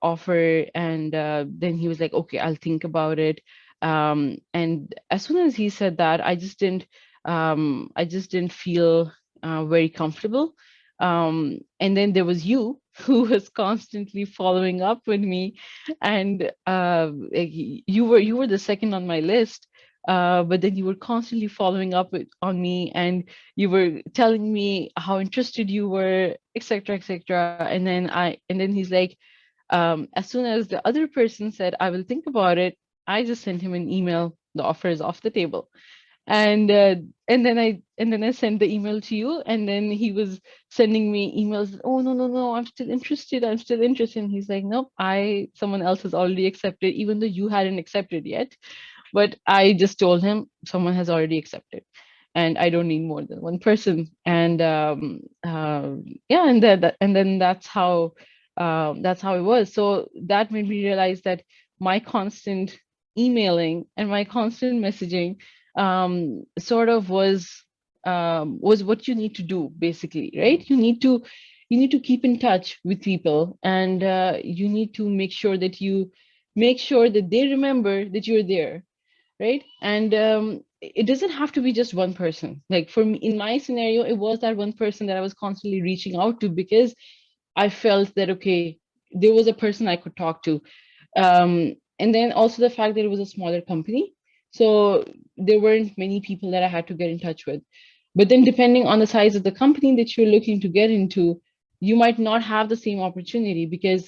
offer. And then he was like, okay, I'll think about it. And as soon as he said that, I just didn't feel very comfortable. And then there was you who was constantly following up with me, and like, you were the second on my list. But then you were constantly following up on me, and you were telling me how interested you were, etc., etc. And then he's like, as soon as the other person said, I will think about it, I just sent him an email. The offer is off the table. And and then I sent the email to you, and then he was sending me emails. Oh, no, no, no, I'm still interested. I'm still interested. And he's like, nope, someone else has already accepted, even though you hadn't accepted yet. But I just told him someone has already accepted, and I don't need more than one person. And yeah, and then that's how it was. So that made me realize that my constant emailing and my constant messaging sort of was what you need to do, basically, right? You need to keep in touch with people, and you need to make sure that they remember that you're there, right? And it doesn't have to be just one person. Like for me, in my scenario, it was that one person that I was constantly reaching out to, because I felt that, okay, there was a person I could talk to. And then also the fact that it was a smaller company, so there weren't many people that I had to get in touch with. But then depending on the size of the company that you're looking to get into, you might not have the same opportunity, because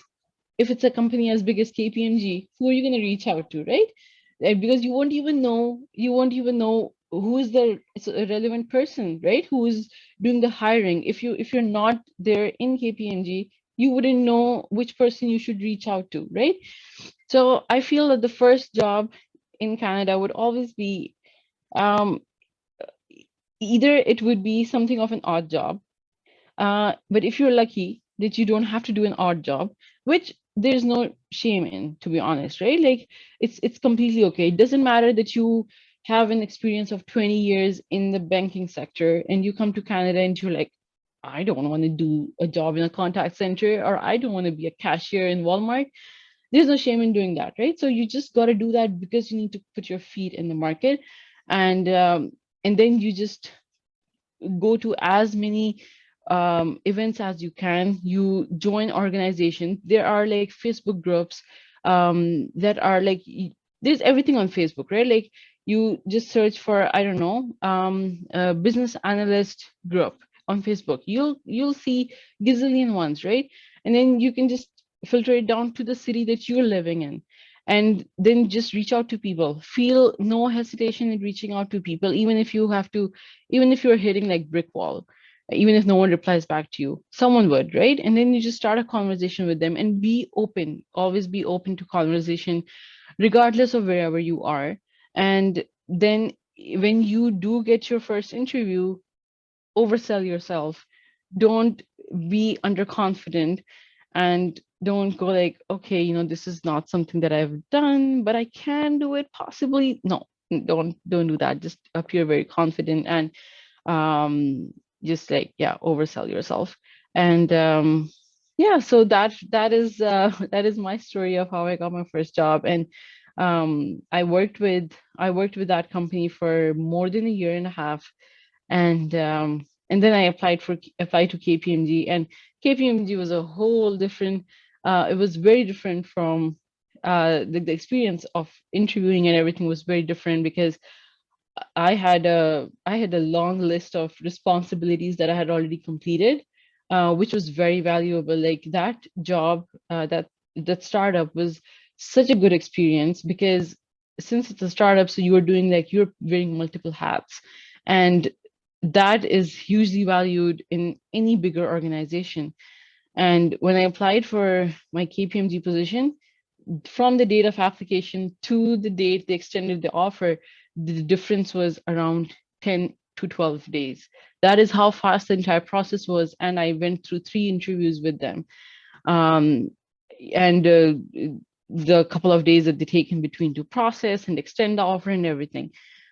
if it's a company as big as KPMG, who are you going to reach out to, right? Because you won't even know who is it's a relevant person, right? Who is doing the hiring. If you're not there in KPMG, you wouldn't know which person you should reach out to, right? So I feel that the first job in Canada would always be um, either it would be something of an odd job, but if you're lucky that you don't have to do an odd job, which there's no shame in, to be honest, right? Like it's completely okay. It doesn't matter that you have an experience of 20 years in the banking sector and you come to Canada and you're like, I don't want to do a job in a contact center, or I don't want to be a cashier in Walmart. There's no shame in doing that, right? So you just got to do that because you need to put your feet in the market. And then you just go to as many events as you can. You join organizations. There are like Facebook groups that are like, there's everything on Facebook, right? Like you just search for, I don't know, a business analyst group on Facebook. You'll see gazillion ones, right? And then you can just filter it down to the city that you're living in, and then just reach out to people. Feel no hesitation in reaching out to people, even if you have to, even if you're hitting like brick wall, even if no one replies back to you, someone would, right? And then you just start a conversation with them and be open, always be open to conversation, regardless of wherever you are. And then when you do get your first interview, oversell yourself. Don't be underconfident, and don't go like, okay, this is not something that I've done, but I can do it possibly. No, don't do that. Just appear very confident, and just like, yeah, oversell yourself. And yeah, so that is that is my story of how I got my first job. And I worked with that company for more than a year and a half. And then I applied to KPMG, and KPMG was a whole different. It was very different from the experience of interviewing, and everything was very different because I had a long list of responsibilities that I had already completed, which was very valuable. Like that job, that startup was such a good experience because since it's a startup, so you're wearing multiple hats, and that is hugely valued in any bigger organization. And when I applied for my KPMG position, from the date of application to the date they extended the offer, the difference was around 10 to 12 days. That is how fast the entire process was. And I went through 3 interviews with them. And the couple of days that they take in between to process and extend the offer and everything.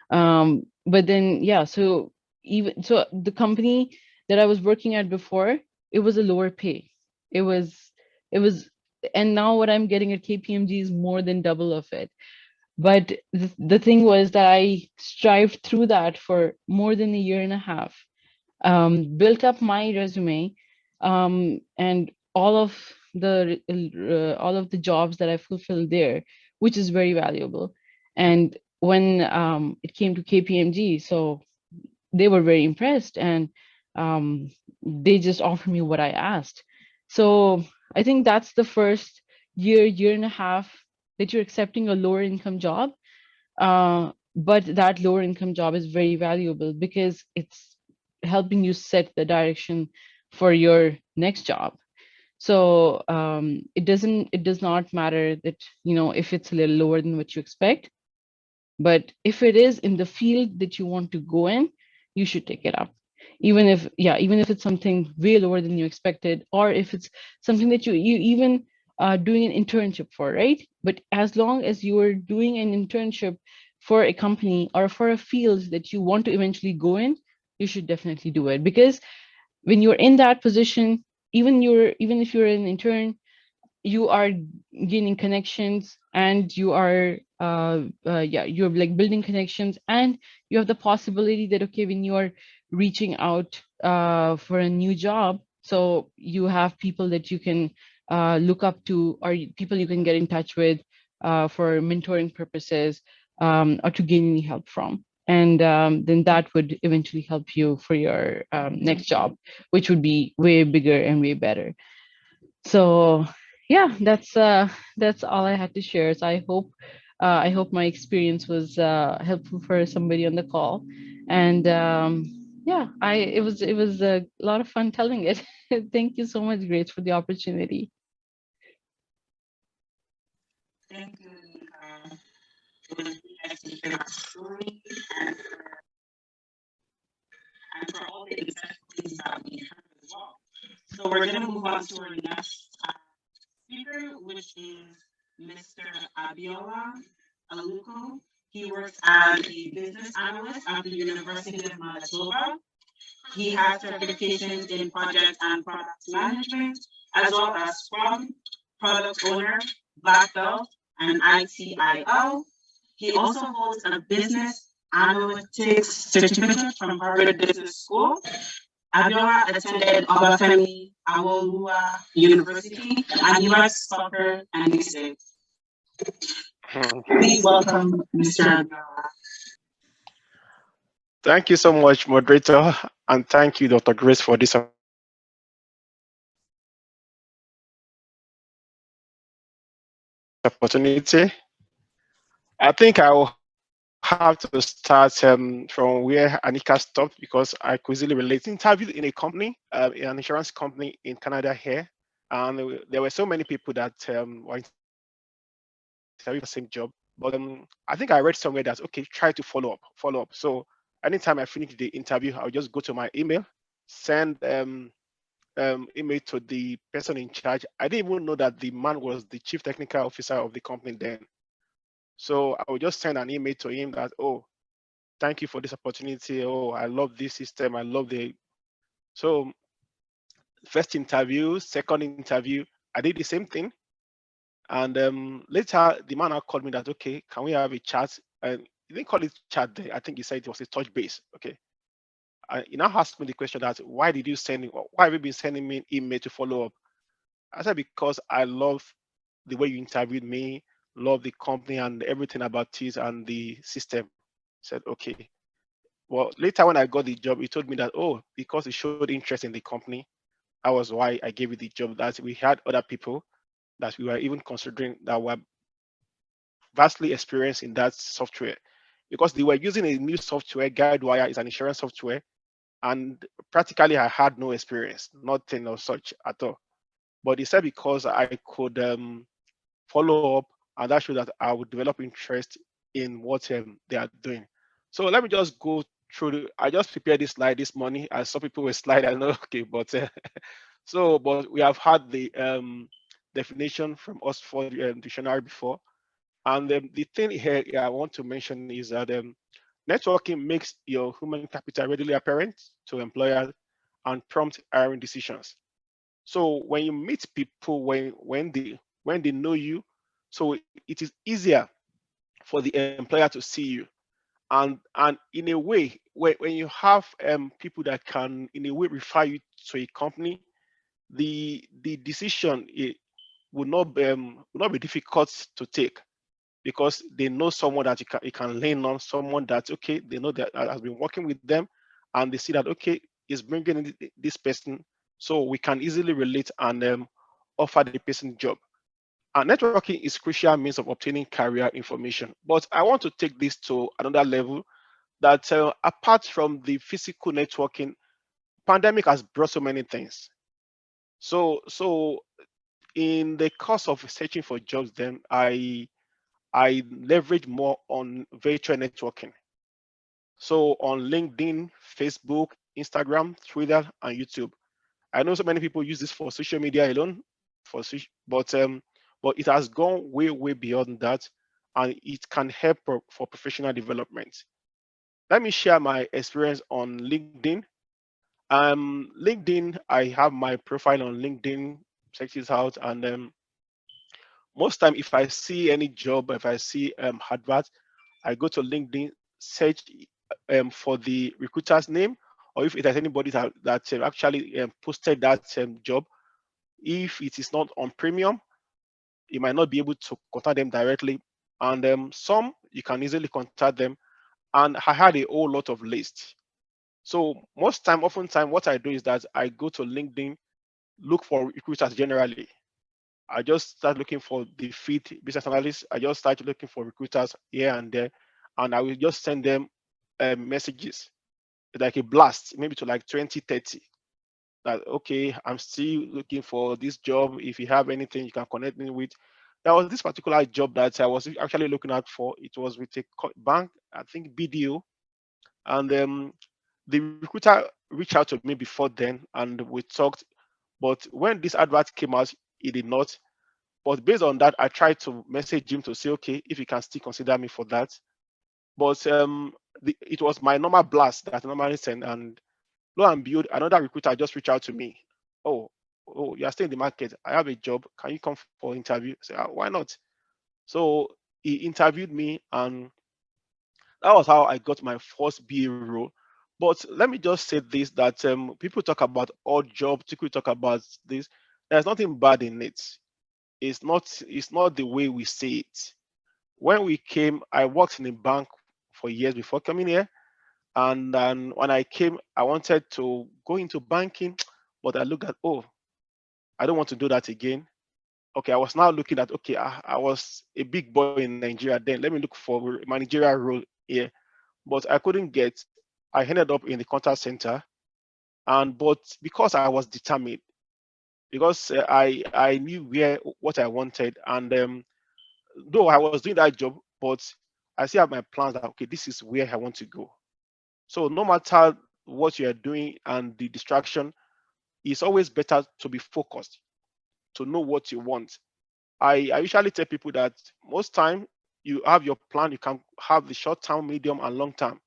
But then, yeah, so the company that I was working at before, it was a lower pay. It was, and now what I'm getting at KPMG is more than double of it. But the thing was that I strived through that for more than a year and a half, built up my resume, and all of the jobs that I fulfilled there, which is very valuable. And when it came to KPMG, so they were very impressed, and they just offered me what I asked. So I think that's the first year and a half that you're accepting a lower income job. But that lower income job is very valuable because it's helping you set the direction for your next job. So it does not matter that, if it's a little lower than what you expect, but if it is in the field that you want to go in, you should take it up. Even if it's something way lower than you expected, or if it's something that you even doing an internship for, right? But as long as you are doing an internship for a company or for a field that you want to eventually go in, you should definitely do it. Because when you're in that position, even if you're an intern, you are gaining connections, and you're like building connections, and you have the possibility that, okay, when you are reaching out for a new job, so you have people that you can look up to, or people you can get in touch with for mentoring purposes, or to gain any help from. And then that would eventually help you for your next job, which would be way bigger and way better. So yeah, that's all I had to share. So I hope my experience was helpful for somebody on the call. And yeah, it was a lot of fun telling it. Thank you so much, Grace, for the opportunity. Thank you, Nika. It was really nice to hear that story, and for all the insightful things that we heard as well. So we're going to move on to our next speaker, which is Mr. Abiola Aluko. He works as a business analyst at the University of Manitoba. He has certifications in project and product management, as well as Scrum, product owner, black belt, and ITIL. He also holds a business analytics certificate from Harvard Business School. Abiola attended Obafemi Awolowo University and US Soccer and Music. Please welcome Mr. Abiola. Thank you so much, moderator, and thank you, Dr. Grace, for this opportunity. I think I will have to start from where Anika stopped because I could easily relate. Interviewed in a company, an insurance company in Canada here, and there were so many people that were interviewed for the same job. But I think I read somewhere that okay, try to follow up. So anytime I finish the interview, I'll just go to my email, send email to the person in charge. I didn't even know that the man was the chief technical officer of the company then. So I would just send an email to him that, oh, thank you for this opportunity. Oh, I love this system. I love the. So first interview, second interview, I did the same thing. And later, the man now called me that, okay, can we have a chat? And he didn't call it chat there. I think he said it was a touch base. Okay. He now asked me the question that, why did you send, why have you been sending me an email to follow up? I said, because I love the way you interviewed me, love the company and everything about it and the system. I said, okay. Well, later when I got the job, he told me that, oh, because he showed interest in the company, that was why I gave you the job. That we had other people that we were even considering that were vastly experienced in that software because they were using a new software. Guidewire is an insurance software, and practically I had no experience, nothing of such at all. But he said because I could follow up, and that showed that I would develop interest in what they are doing. So let me just go through. I just prepared this slide this morning. I saw people with slide. I know, okay, but but we have had the definition from Oxford Dictionary before, and the thing here I want to mention is that networking makes your human capital readily apparent to employers and prompt hiring decisions. So when you meet people, when they know you, so it is easier for the employer to see you. And in a way, when you have people that can in a way refer you to a company, the decision will not be difficult to take because they know someone that you can lean on, someone that okay, they know that has been working with them, and they see that okay, is bringing in this person, so we can easily relate and offer the person job. And networking is crucial means of obtaining career information. But I want to take this to another level that apart from the physical networking, pandemic has brought so many things. So in the course of searching for jobs, then I leverage more on virtual networking. So on LinkedIn, Facebook, Instagram, Twitter, and YouTube. I know so many people use this for social media alone, but it has gone way beyond that, and it can help for professional development. Let me share my experience on LinkedIn. LinkedIn, I have my profile on LinkedIn. Check this out, and most time if I see any job, if I see advert, I go to LinkedIn, search for the recruiter's name, or if there's anybody that actually posted that job. If it is not on premium, you might not be able to contact them directly. And some you can easily contact them. And I had a whole lot of lists. So oftentimes, what I do is that I go to LinkedIn, look for recruiters generally. I just start looking for the fit business analysts. I just start looking for recruiters here and there, and I will just send them messages like a blast, maybe to like 20, 30. That okay, I'm still looking for this job. If you have anything you can connect me with. There was this particular job that I was actually looking out for. It was with a bank, I think BDO, and the recruiter reached out to me before then, and we talked. But when this advert came out, he did not. But based on that, I tried to message him to say, okay, if he can still consider me for that. But it was my normal blast that I normally send, and lo and behold, another recruiter just reached out to me. Oh, you are still in the market. I have a job. Can you come for interview? I said, why not? So he interviewed me, and that was how I got my first BA role. But let me just say this: that people talk about odd jobs, people talk about this. There's nothing bad in it. It's not the way we say it. When we came, I worked in a bank for years before coming here. And then when I came, I wanted to go into banking, but I looked at, oh, I don't want to do that again. okay, I was now looking at, okay, I was a big boy in Nigeria then. Let me look for a managerial role here. But I couldn't get. I ended up in the contact center, but because I was determined, because I knew what I wanted, and though I was doing that job, but I still have my plans that okay, this is where I want to go. So no matter what you are doing and the distraction, it's always better to be focused, to know what you want. I usually tell people that most time you have your plan, you can have the short term, medium, and long term.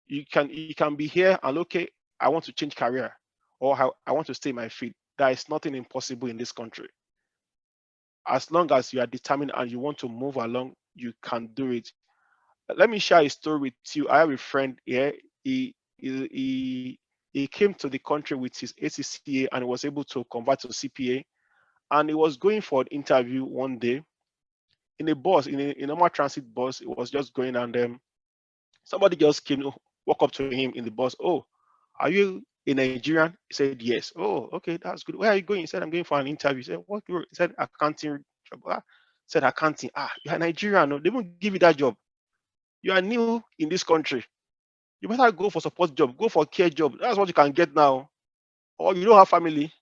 You can be here and okay, I want to change career, or I want to stay in my field. There is nothing impossible in this country. As long as you are determined and you want to move along, you can do it. Let me share a story with you. I have a friend here. He came to the country with his ACCA and was able to convert to CPA. And he was going for an interview one day in a bus, in a normal transit bus. It was just going, and somebody just came, walk up to him in the bus. Oh, are you a Nigerian? He said yes. Oh, okay, that's good. Where are you going? He said I'm going for an interview. He said what? He said accounting job. Said accounting. You're Nigerian. No, they won't give you that job. You are new in this country. You better go for support job, go for care job. That's what you can get now. Or you don't have family.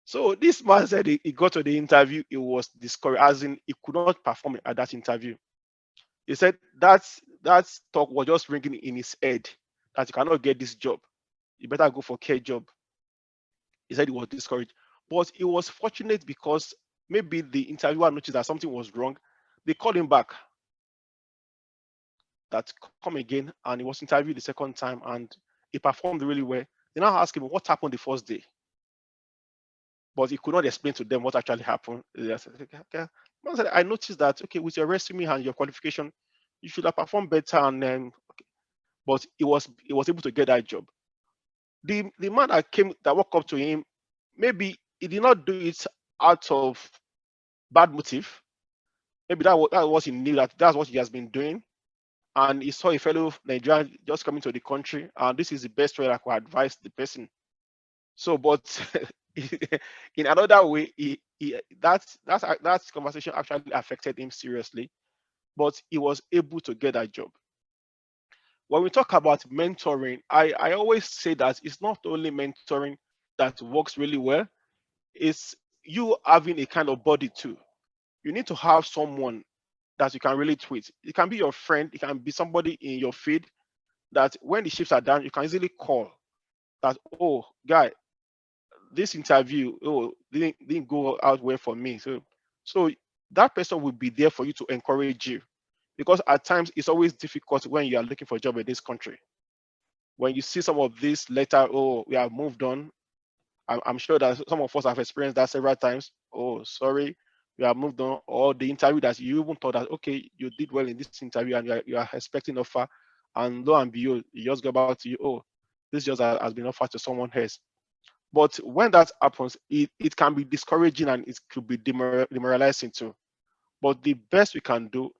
So this man said he got to the interview, he was discouraged, as in he could not perform at that interview. He said that talk was just ringing in his head that you cannot get this job. You better go for care job. He said he was discouraged. But he was fortunate because maybe the interviewer noticed that something was wrong. They called him back that come again, and he was interviewed the second time and he performed really well. They now asked him what happened the first day, but he could not explain to them what actually happened. They said, okay. Man said, I noticed that okay, with your resume and your qualification, you should have performed better, and okay. But he was able to get that job. The man that walked up to him, maybe he did not do it out of bad motive. Maybe that was he knew that's what he has been doing, and he saw a fellow Nigerian just coming to the country, and this is the best way I could advise the person. So, but in another way, that conversation actually affected him seriously, but he was able to get that job. When we talk about mentoring, I always say that it's not only mentoring that works really well, it's you having a kind of body too. You need to have someone that you can relate with. It can be your friend, it can be somebody in your field that when the shifts are down, you can easily call that, oh, guy, this interview, oh, didn't go out well for me. So that person will be there for you to encourage you. Because at times it's always difficult when you are looking for a job in this country. When you see some of this letter, oh, we have moved on. I'm sure that some of us have experienced that several times. Oh, sorry, we have moved on. Or the interview that you even thought that, okay, you did well in this interview and you are expecting offer. And lo and behold, you just go back to you, oh, this just has been offered to someone else. But when that happens, it can be discouraging and it could be demoralizing too. But the best we can do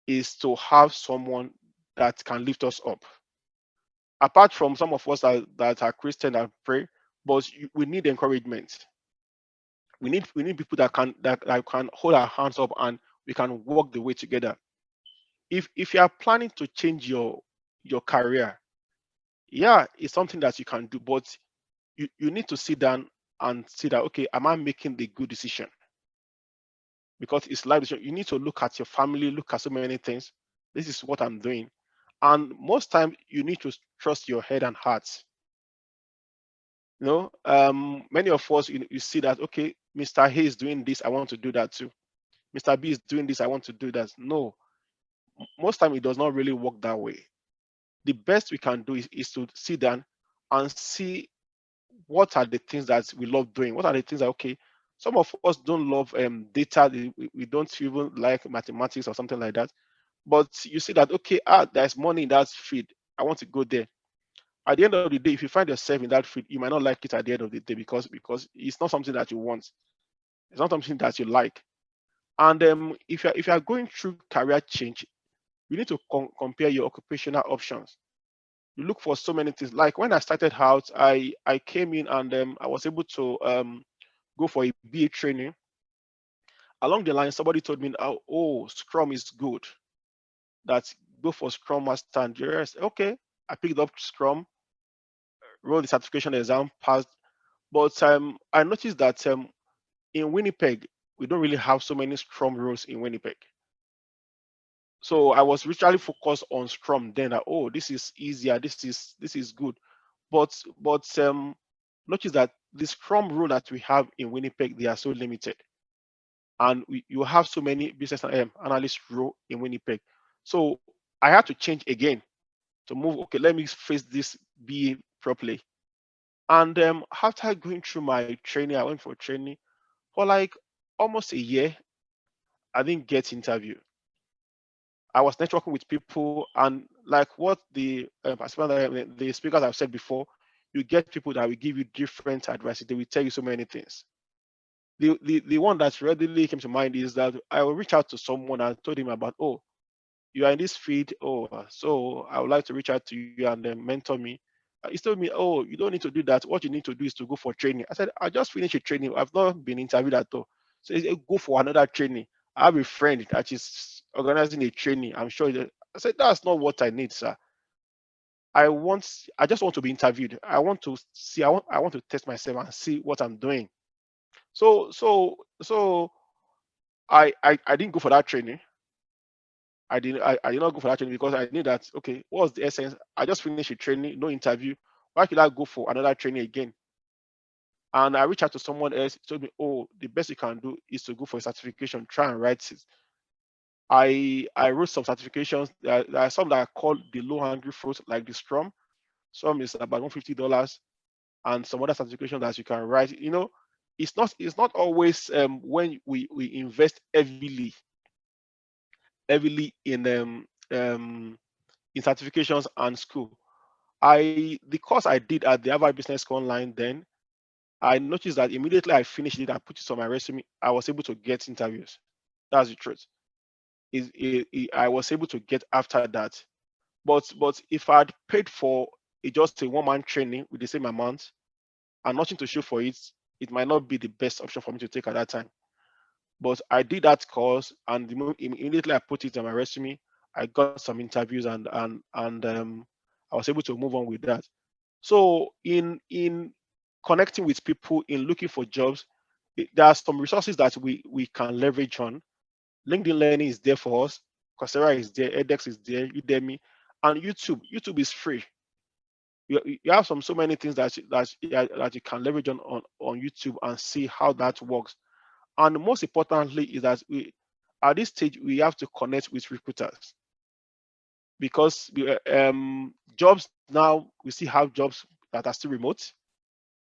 is to have someone that can lift us up. Apart from some of us that are Christian and pray, but we need encouragement. We need people that can hold our hands up and we can walk the way together. If you are planning to change your career, yeah, it's something that you can do, but you need to sit down and see that okay, am I making the good decision? Because it's life decision. You need to look at your family, look at so many things. This is what I'm doing. And most times you need to trust your head and heart. Many of us you see that okay, Mr. A is doing this, I want to do that too. Mr. B is doing this, I want to do that. No, most time it does not really work that way. The best we can do is to sit down and see what are the things that we love doing. What are the things that okay, some of us don't love data. We don't even like mathematics or something like that. But you see that okay, there's money in that field. I want to go there. At the end of the day, if you find yourself in that field, you might not like it at the end of the day because it's not something that you want. It's not something that you like. And if you are going through career change, you need to compare your occupational options. You look for so many things. Like when I started out, I came in and I was able to go for a BA training. along the line, somebody told me, oh, Scrum is good. That go for Scrum Master and the rest. Okay, I picked up Scrum, wrote the certification exam, passed. But I noticed that in Winnipeg, we don't really have so many Scrum roles in Winnipeg. So I was literally focused on Scrum then. That, oh, this is easier. This is good. But notice that the Scrum role that we have in Winnipeg, they are so limited, and you have so many business analyst role in Winnipeg. So I had to change again to move. Okay, let me face this BA properly. And after going through my training, I went for training for like almost a year. I didn't get interview. I was networking with people, and like what the speakers have said before, you get people that will give you different advice. They will tell you so many things. The one that readily came to mind is that I will reach out to someone and told him about, oh, you are in this field, oh, so I would like to reach out to you and then mentor me. He told me, oh, you don't need to do that. What you need to do is to go for training. I said, I just finished a training. I've not been interviewed at all. So he said, go for another training. I have a friend that is organizing a training. I'm sure. I said, that's not what I need, sir. I just want to be interviewed. I want to see, I want to test myself and see what I'm doing. So I didn't go for that training. I did not go for that training because I knew that, okay, what's the essence? I just finished a training, no interview. Why should I go for another training again? And I reached out to someone else. He told me, oh, the best you can do is to go for a certification, try and write it. I wrote some certifications. There are some that are called the low hanging fruit, like the Scrum. Some is about $150, and some other certifications that you can write. It's not always when we invest heavily in certifications and school. The course I did at the Harvard Business School online then, I noticed that immediately I finished it, I put it on my resume, I was able to get interviews. That's the truth. I was able to get after that. But if I'd paid for just a one-man training with the same amount and nothing to show for it, it might not be the best option for me to take at that time. But I did that course, and immediately I put it on my resume. I got some interviews, and I was able to move on with that. So in connecting with people, in looking for jobs, there are some resources that we can leverage on. LinkedIn Learning is there for us. Coursera is there. edX is there. Udemy, and YouTube. YouTube is free. You have so many things that you can leverage on YouTube and see how that works. And most importantly is that at this stage we have to connect with recruiters, because jobs now, we still have jobs that are still remote.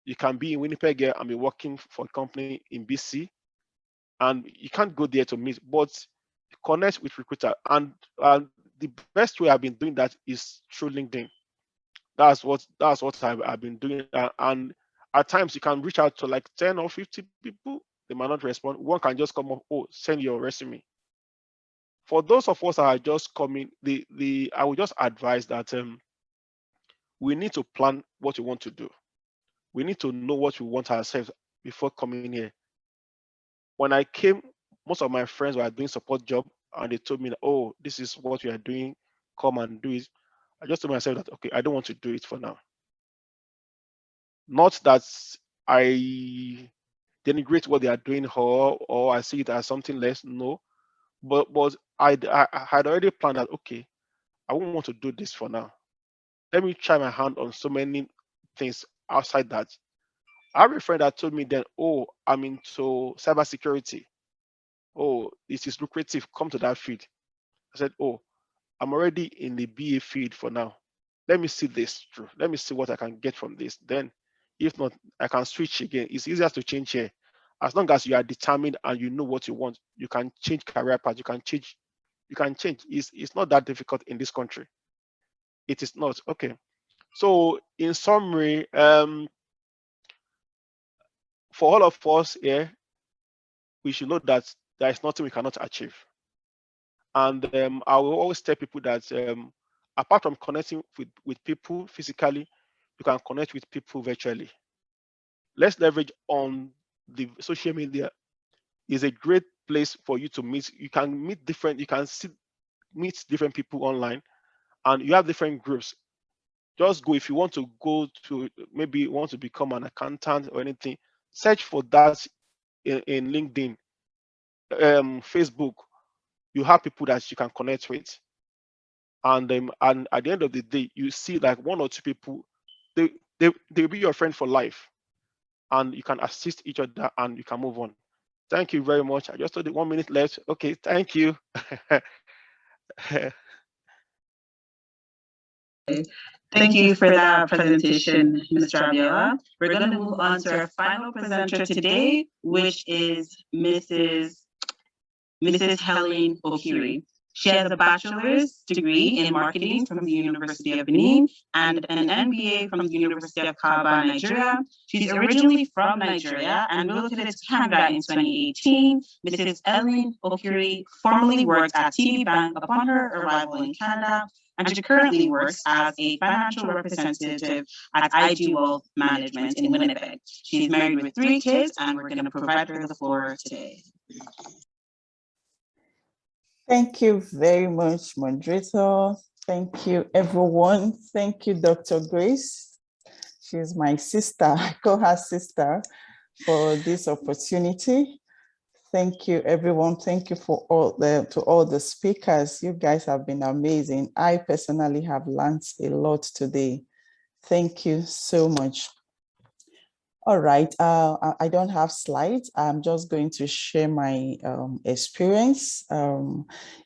You can be in Winnipeg here and be working for a company in BC, and you can't go there to meet, but connect with recruiter. And the best way I've been doing that is through LinkedIn. That's what I've been doing. And at times you can reach out to like 10 or 50 people. They might not respond. One can just come up, oh, send your resume. For those of us that are just coming, I would just advise that we need to plan what we want to do. We need to know what we want ourselves before coming here. When I came, most of my friends were doing support job, and they told me that, oh, this is what we are doing, come and do it. I just told myself that, okay, I don't want to do it for now. Not that I denigrate what they are doing, or I see it as something less. No, but I had already planned that, okay, I won't want to do this for now. Let me try my hand on so many things outside that. I have a friend that told me then, oh, I'm into cybersecurity. Oh, this is lucrative. Come to that field. I said, oh, I'm already in the BA field for now. Let me see this through. Let me see what I can get from this. Then, if not, I can switch again. It's easier to change here. As long as you are determined and you know what you want, you can change career path. You can change. It's not that difficult in this country. It is not. Okay. So in summary, for all of us here, we should know that there is nothing we cannot achieve. And I will always tell people that apart from connecting with people physically, you can connect with people virtually. Let's leverage on the social media. Is a great place for you to meet. You can meet different, you can meet different people online, and you have different groups. Just go, if you want to go to, maybe you want to become an accountant or anything, search for that in LinkedIn, Facebook. You have people that you can connect with, and at the end of the day, you see like 1 or 2 people, they'll be your friend for life, and you can assist each other and you can move on. Thank you very much. I just told you 1 minute left. Okay, thank you. Thank you for that presentation, Mr. Abiola. We're going to move on to our final presenter today, which is Mrs. Helen Okiri. She has a bachelor's degree in marketing from the University of Benin and an MBA from the University of Calabar, Nigeria. She's originally from Nigeria and relocated to Canada in 2018. Mrs. Helen Okiri formerly worked at TD Bank upon her arrival in Canada, and she currently works as a financial representative at IG Wealth Management in Winnipeg. She's married with 3 kids, and we're going to provide her the floor today. Thank you very much, moderator. Thank you, everyone. Thank you, Dr. Grace. She's my sister. I call her sister, for this opportunity. Thank you, everyone. Thank you to all the speakers. You guys have been amazing. I personally have learned a lot today. Thank you so much. All right, I don't have slides. I'm just going to share my experience.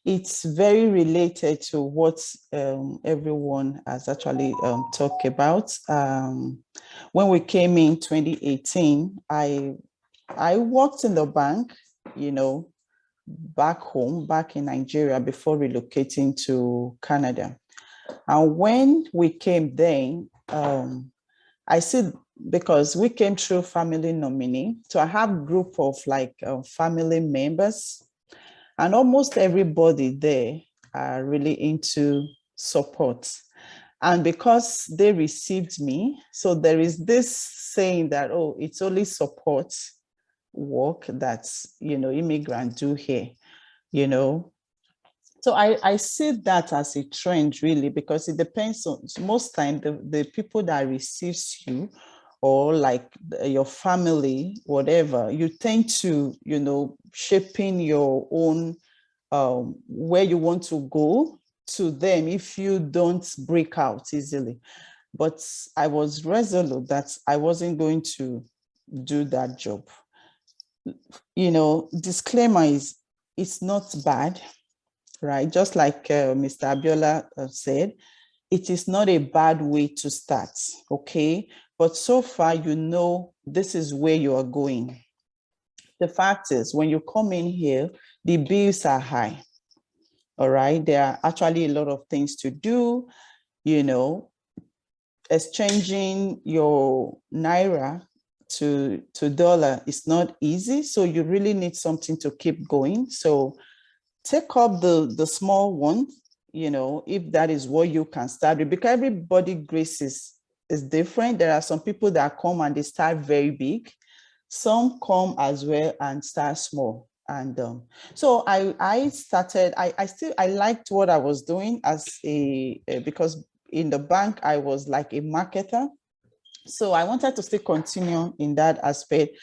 It's very related to what everyone has actually talked about. When we came in 2018, I worked in the bank, you know, back home, back in Nigeria before relocating to Canada. And when we came then, I see, because we came through family nominee, so I have group of like family members, and almost everybody there are really into support. And because they received me, so there is this saying that, oh, it's only support work that, you know, immigrants do here, you know. So I see that as a trend, really, because it depends on, most time, the people that receives you, or like your family, whatever, you tend to, you know, shaping your own, where you want to go to them if you don't break out easily. But I was resolute that I wasn't going to do that job. You know, disclaimer is, it's not bad, right? Just like Mr. Abiola said, it is not a bad way to start, okay? But so far, you know, this is where you are going. The fact is, when you come in here, the bills are high, all right? There are actually a lot of things to do, you know, exchanging your Naira to dollar is not easy. So you really need something to keep going. So take up the small one, you know, if that is what you can start with, because everybody grace is different. There are some people that come and they start very big. Some come as well and start small. And so I started, I liked what I was doing as because in the bank, I was like a marketer. So I wanted to still continue in that aspect.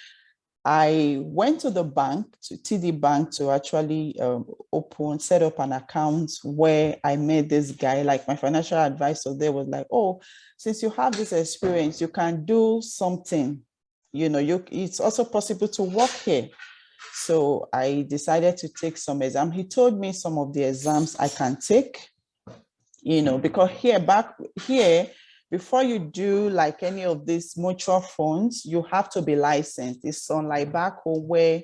I went to the bank, to TD Bank, to actually set up an account, where I met this guy, like my financial advisor there was like, oh, since you have this experience, you can do something, you know, it's also possible to work here. So I decided to take some exam. He told me some of the exams I can take, you know, because back here, before you do like any of these mutual funds, you have to be licensed. It's unlike back home where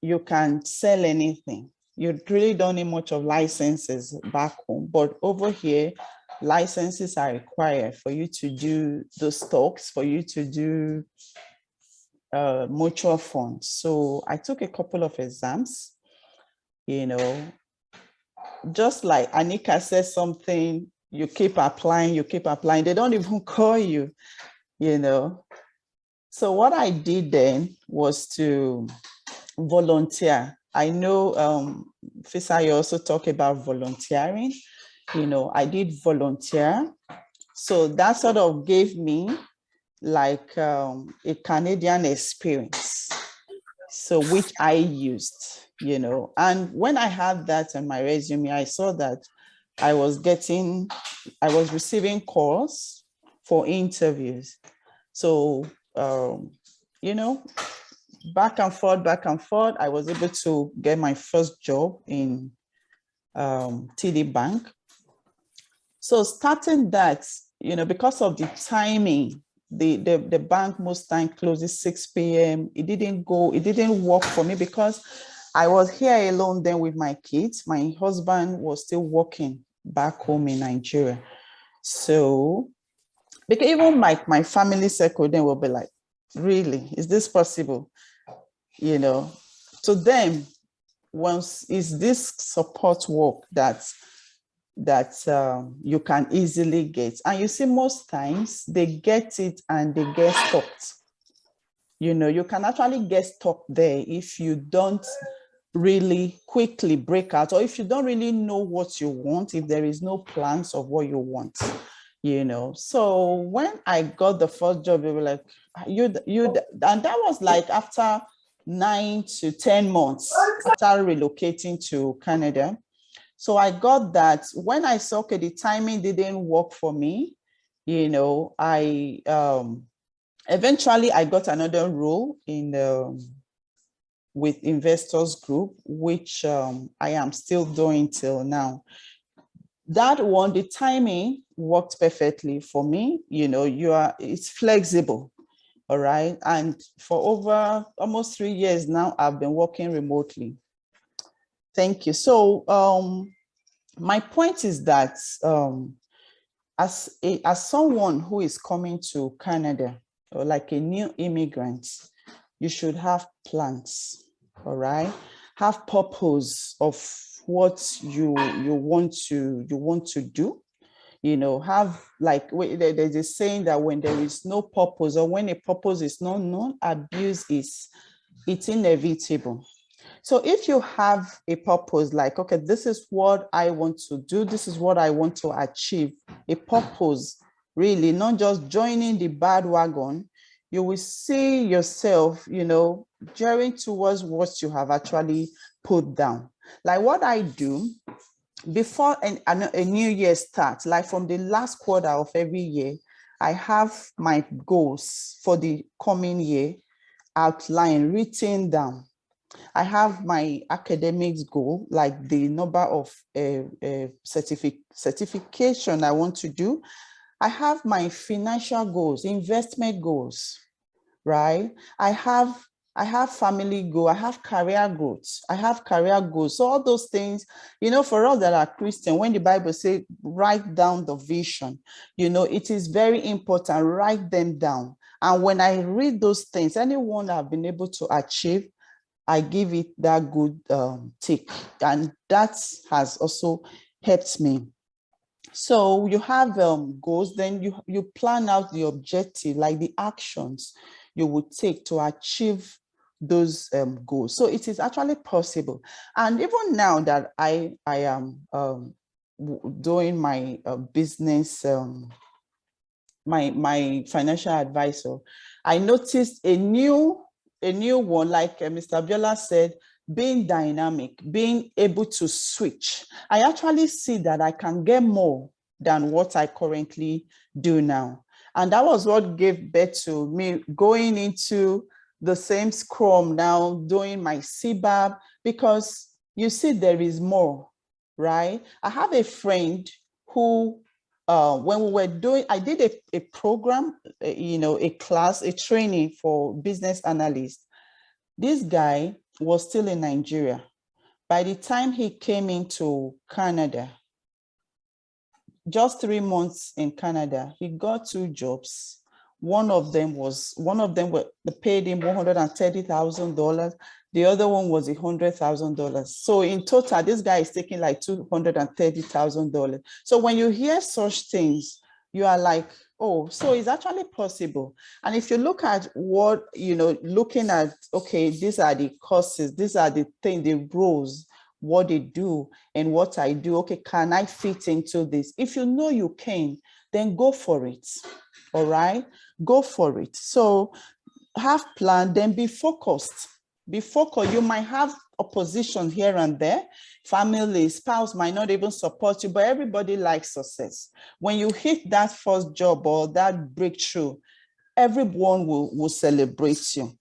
you can sell anything. You really don't need much of licenses back home. But over here, licenses are required for you to do the stocks, for you to do mutual funds. So I took a couple of exams, you know, just like Anika said something, you keep applying, they don't even call you, you know. So what I did then was to volunteer. I know Fisa, you also talk about volunteering. You know, I did volunteer. So that sort of gave me like a Canadian experience. So which I used, you know, and when I had that on my resume, I saw that I was receiving calls for interviews. So, you know, back and forth, I was able to get my first job in TD Bank. So starting that, you know, because of the timing, the bank most time closes 6 p.m. It didn't work for me because I was here alone then with my kids. My husband was still working back home in Nigeria. So because even my family circle then will be like, really, is this possible? You know, to them, once is this support work that you can easily get. And you see, most times they get it and they get stopped. You know, you can actually get stuck there if you don't really quickly break out, or if you don't really know what you want, if there is no plans of what you want, you know. So when I got the first job, they were like, you, and that was like after 9 to 10 months after relocating to Canada. So I got that. When I saw, okay, the timing didn't work for me, you know, I eventually I got another role in with Investors Group, which I am still doing till now. That one, the timing worked perfectly for me. You know, it's flexible, all right? And for over almost 3 years now, I've been working remotely. Thank you. So my point is that as someone who is coming to Canada, or like a new immigrant, you should have plans, all right? Have purpose of what you want to do. You know, have like, there's a saying that when there is no purpose, or when a purpose is not known, abuse it's inevitable. So if you have a purpose, like, okay, this is what I want to do, this is what I want to achieve, a purpose, really, not just joining the bandwagon, you will see yourself, you know, gearing towards what you have actually put down. Like what I do before a new year starts, like from the last quarter of every year, I have my goals for the coming year outlined, written down. I have my academics goal, like the number of certification I want to do. I have my financial goals, investment goals, right? I have family goal, I have career growth, I have career goals. So all those things, you know, for us that are Christian, when the Bible says write down the vision, you know, it is very important, write them down. And when I read those things, anyone I've been able to achieve, I give it that good tick, and that has also helped me. So you have goals, then you plan out the objective, like the actions you would take to achieve those goals. So it is actually possible. And even now that I am doing my business, my financial advisor, I noticed a new one, like Mr. Abiola said, being dynamic, being able to switch. I actually see that I can get more than what I currently do now. And that was what gave birth to me going into the same Scrum now, doing my CBAB, because you see there is more, right? I have a friend who, when we were doing, I did a program, you know, a class, a training for business analysts. This guy was still in Nigeria. By the time he came into Canada, just 3 months in Canada, he got 2 jobs. One of them they paid him $130,000. The other one was $100,000. So in total, this guy is taking like $230,000. So when you hear such things, you are like, oh, so it's actually possible. And if you look at what, looking at, okay, these are the courses, these are the things, the roles, what they do and what I do. Okay, can I fit into this? If you know you can, then go for it. All right, go for it. So have plan, then be focused. Be focused. You might have opposition here and there. Family, spouse might not even support you, but everybody likes success. When you hit that first job or that breakthrough, everyone will celebrate you.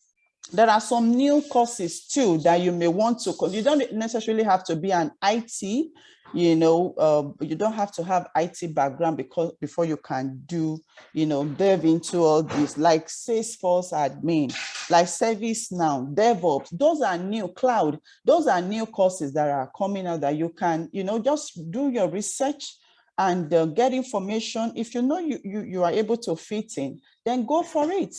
There are some new courses too that you may want to, you don't necessarily have to be an IT, you don't have to have IT background before you can do, delve into all this, like Salesforce admin, like ServiceNow, DevOps. Those are new cloud. Those are new courses that are coming out that you can, just do your research and get information. If you know you are able to fit in, then go for it.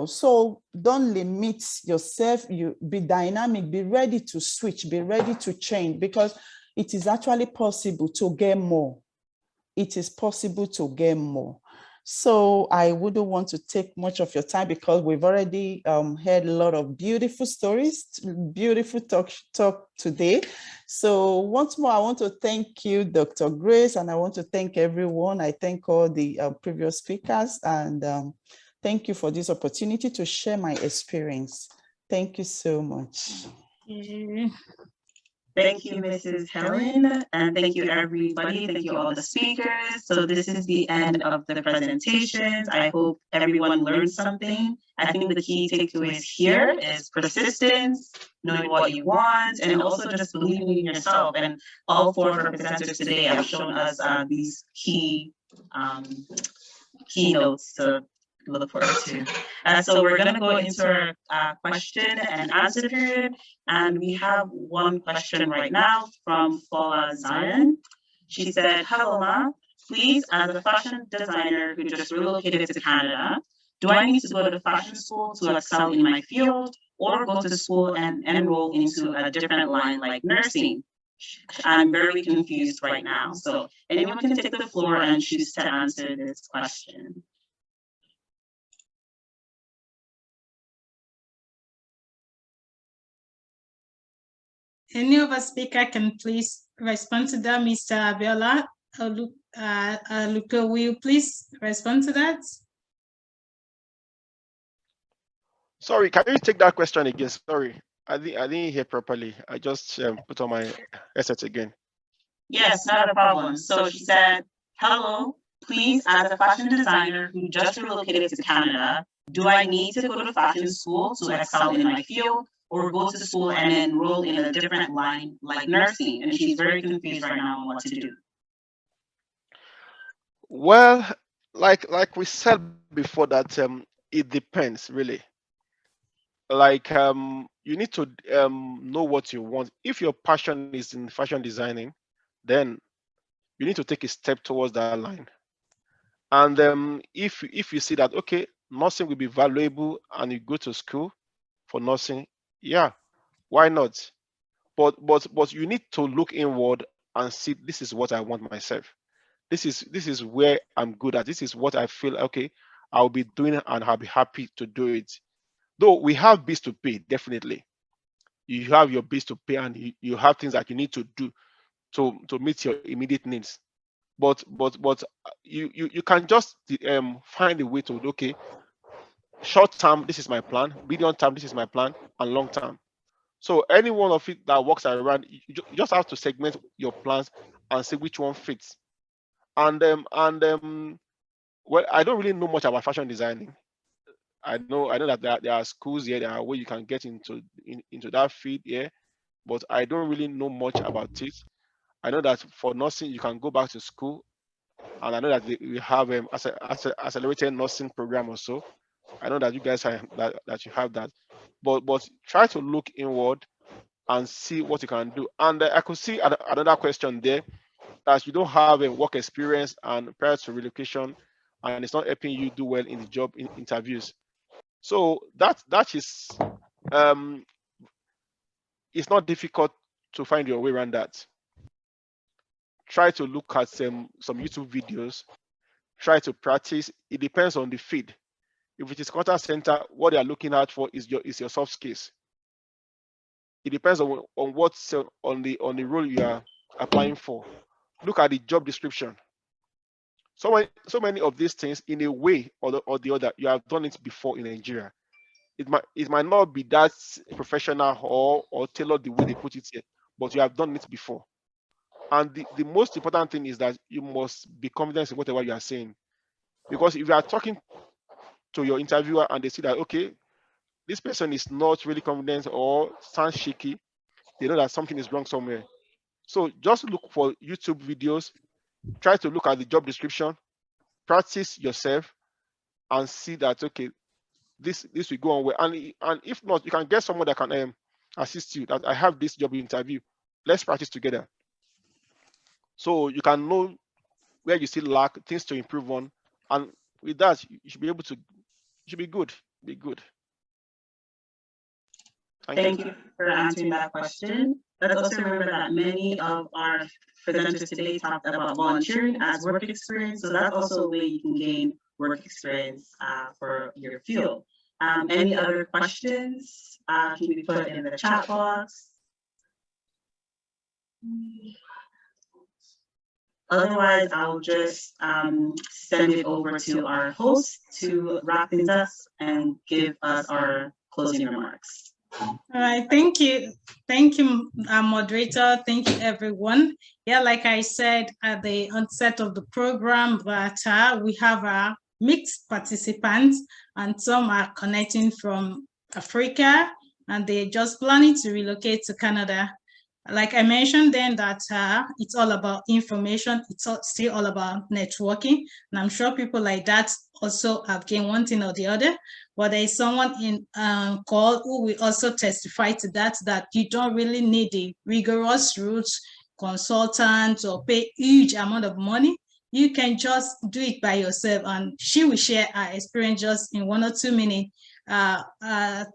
So don't limit yourself. You be dynamic, be ready to switch, be ready to change, because it is actually possible to get more. It is possible to get more. So I wouldn't want to take much of your time because we've already heard a lot of beautiful stories, beautiful talk today. So once more, I want to thank you, Dr. Grace, and I want to thank everyone. I thank all the previous speakers, and thank you for this opportunity to share my experience. Thank you so much. Thank you, Mrs. Helen, and thank you, everybody. Thank you, all the speakers. So this is the end of the presentations. I hope everyone learned something. I think the key takeaways here is persistence, knowing what you want, and also just believing in yourself. And all four of our presenters today have shown us these keynotes to look forward to. So we're going to go into our question and answer period. And we have one question right now from Paula Zion. She said, hello, Ma. Please, as a fashion designer who just relocated to Canada, do I need to go to fashion school to excel in my field, or go to school and enroll into a different line like nursing? I'm very confused right now. So anyone can take the floor and choose to answer this question. Any of our speaker can please respond to that, Mr. Abiola. Luca, will you please respond to that? Sorry, can you take that question again? Sorry, I didn't hear properly. I just put on my headset again. Yes, not a problem. So she said, hello, please, as a fashion designer who just relocated to Canada, do I need to go to fashion school to excel in my field, or go to school and enroll in a different line like nursing? And she's very confused right now on what to do. Well, like we said before, that it depends really. Like you need to know what you want. If your passion is in fashion designing, then you need to take a step towards that line. And if you see that, okay, nursing will be valuable and you go to school for nursing, yeah, why not? But you need to look inward and see, this is what I want myself. This is where I'm good at. This is what I feel okay, I'll be doing it and I'll be happy to do it. Though we have bills to pay, definitely. You have your bills to pay, and you have things that you need to do to meet your immediate needs. But you can just find a way to, okay, short term, this is my plan, medium term, this is my plan, and long term. So any one of it that works around, you just have to segment your plans and see which one fits. And well, I don't really know much about fashion designing. I know that there are schools here, there are where you can get into that field here, but I don't really know much about it. I know that for nursing you can go back to school, and I know that we have accelerated nursing program also. I know that you guys have that you have that, but try to look inward and see what you can do. And I could see another question there, that you don't have a work experience and prior to relocation, and it's not helping you do well in the job interviews. So that is it's not difficult to find your way around that. Try to look at some YouTube videos, try to practice. It depends on the feed. If it is contact center, what they are looking out for is your soft skills. It depends on what's on the role you are applying for. Look at the job description. So many of these things, in a way or the other, you have done it before in Nigeria. It might not be that professional or tailored the way they put it here, but you have done it before. And the most important thing is that you must be confident in whatever you are saying. Because if you are talking to your interviewer and they see that, okay, this person is not really confident or sounds shaky, they know that something is wrong somewhere. So just look for YouTube videos, try to look at the job description, practice yourself, and see that, okay, this will go on well. And if not, you can get someone that can assist you. That I have this job interview, let's practice together. So you can know where you still lack, things to improve on, and with that, you should be able to, you should be good. Be good. Thank you for answering that question. Let's also remember that many of our presenters today talked about volunteering as work experience. So that's also a way you can gain work experience for your field. Any other questions can be put in the chat box. Otherwise, I'll just send it over to our host to wrap things up and give us our closing remarks. All right, thank you, moderator. Thank you, everyone. Yeah, like I said at the onset of the program, that we have mixed participants, and some are connecting from Africa, and they're just planning to relocate to Canada. Like I mentioned then, that it's all about information. It's still all about networking. And I'm sure people like that also have gained one thing or the other. But there is someone in call who will also testify to that you don't really need a rigorous routes consultant or pay huge amount of money. You can just do it by yourself. And she will share her experience just in 1 or 2 minutes.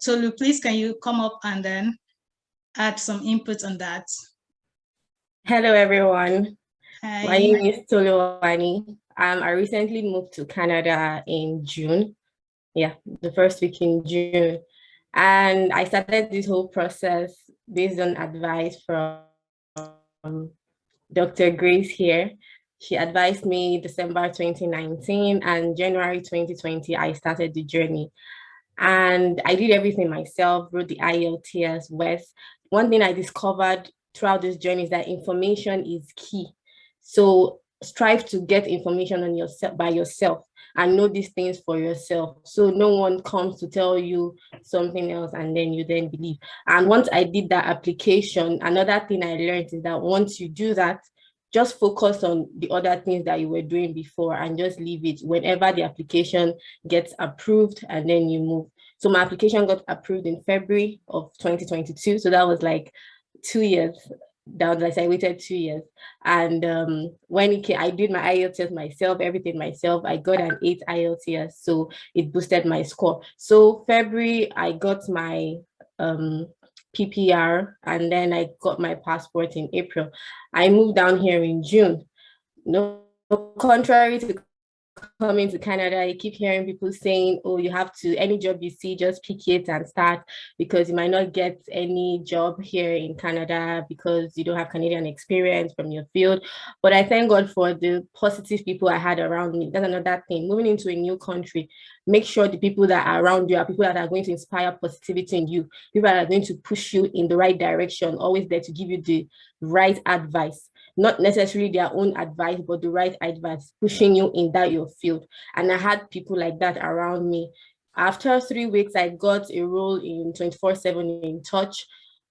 Tolu, please, can you come up and then add some input on that? Hello, everyone. Hi. My name is Toluwani. I recently moved to Canada in June. Yeah, the first week in June. And I started this whole process based on advice from Dr. Grace here. She advised me December 2019, and January 2020, I started the journey. And I did everything myself, wrote the IELTS, WES. One thing I discovered throughout this journey is that information is key. So strive to get information on yourself by yourself and know these things for yourself. So no one comes to tell you something else and then you then believe. And once I did that application, another thing I learned is that once you do that, just focus on the other things that you were doing before and just leave it whenever the application gets approved, and then you move. So my application got approved in February of 2022. So that was like 2 years. That was like I waited 2 years. And when it came, I did my IELTS myself, everything myself. I got an 8 IELTS, so it boosted my score. So February, I got my PPR, and then I got my passport in April. I moved down here in June. No, contrary to coming to Canada, I keep hearing people saying, oh, you have to, any job you see, just pick it and start, because you might not get any job here in Canada because you don't have Canadian experience from your field. But I thank God for the positive people I had around me. That's another thing. Moving into a new country, make sure the people that are around you are people that are going to inspire positivity in you, people that are going to push you in the right direction, always there to give you the right advice. Not necessarily their own advice, but the right advice, pushing you in that your field. And I had people like that around me. After 3 weeks, I got a role in 24/7 in Touch,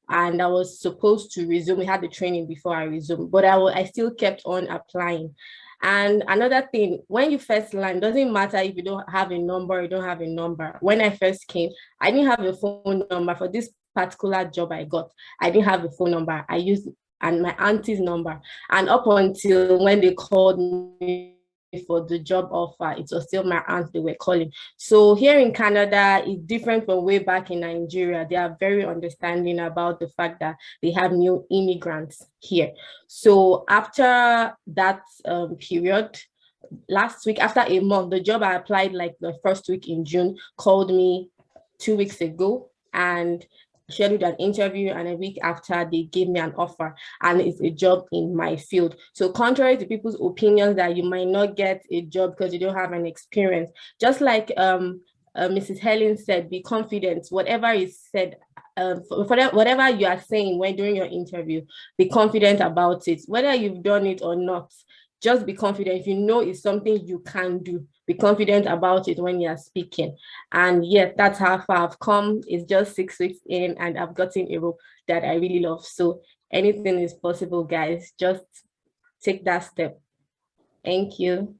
and I was supposed to resume. We had the training before I resumed, but I still kept on applying. And another thing, when you first land, doesn't matter if you don't have a number, you don't have a number. When I first came, I didn't have a phone number for this particular job I got. I didn't have a phone number. I used and my auntie's number. And up until when they called me for the job offer, it was still my aunt they were calling. So here in Canada, it's different from way back in Nigeria. They are very understanding about the fact that they have new immigrants here. So after that period, last week, after a month, the job I applied like the first week in June called me 2 weeks ago and scheduled an interview, and a week after they gave me an offer, and it's a job in my field. So contrary to people's opinions that you might not get a job because you don't have an experience, just like Mrs. Helen said, be confident. Whatever is said, whatever you are saying when during your interview, be confident about it. Whether you've done it or not, just be confident. If you know it's something you can do, be confident about it when you're speaking. And yes, that's how far I've come. It's just 6 weeks in and I've gotten a role that I really love. So anything is possible, guys. Just take that step. Thank you.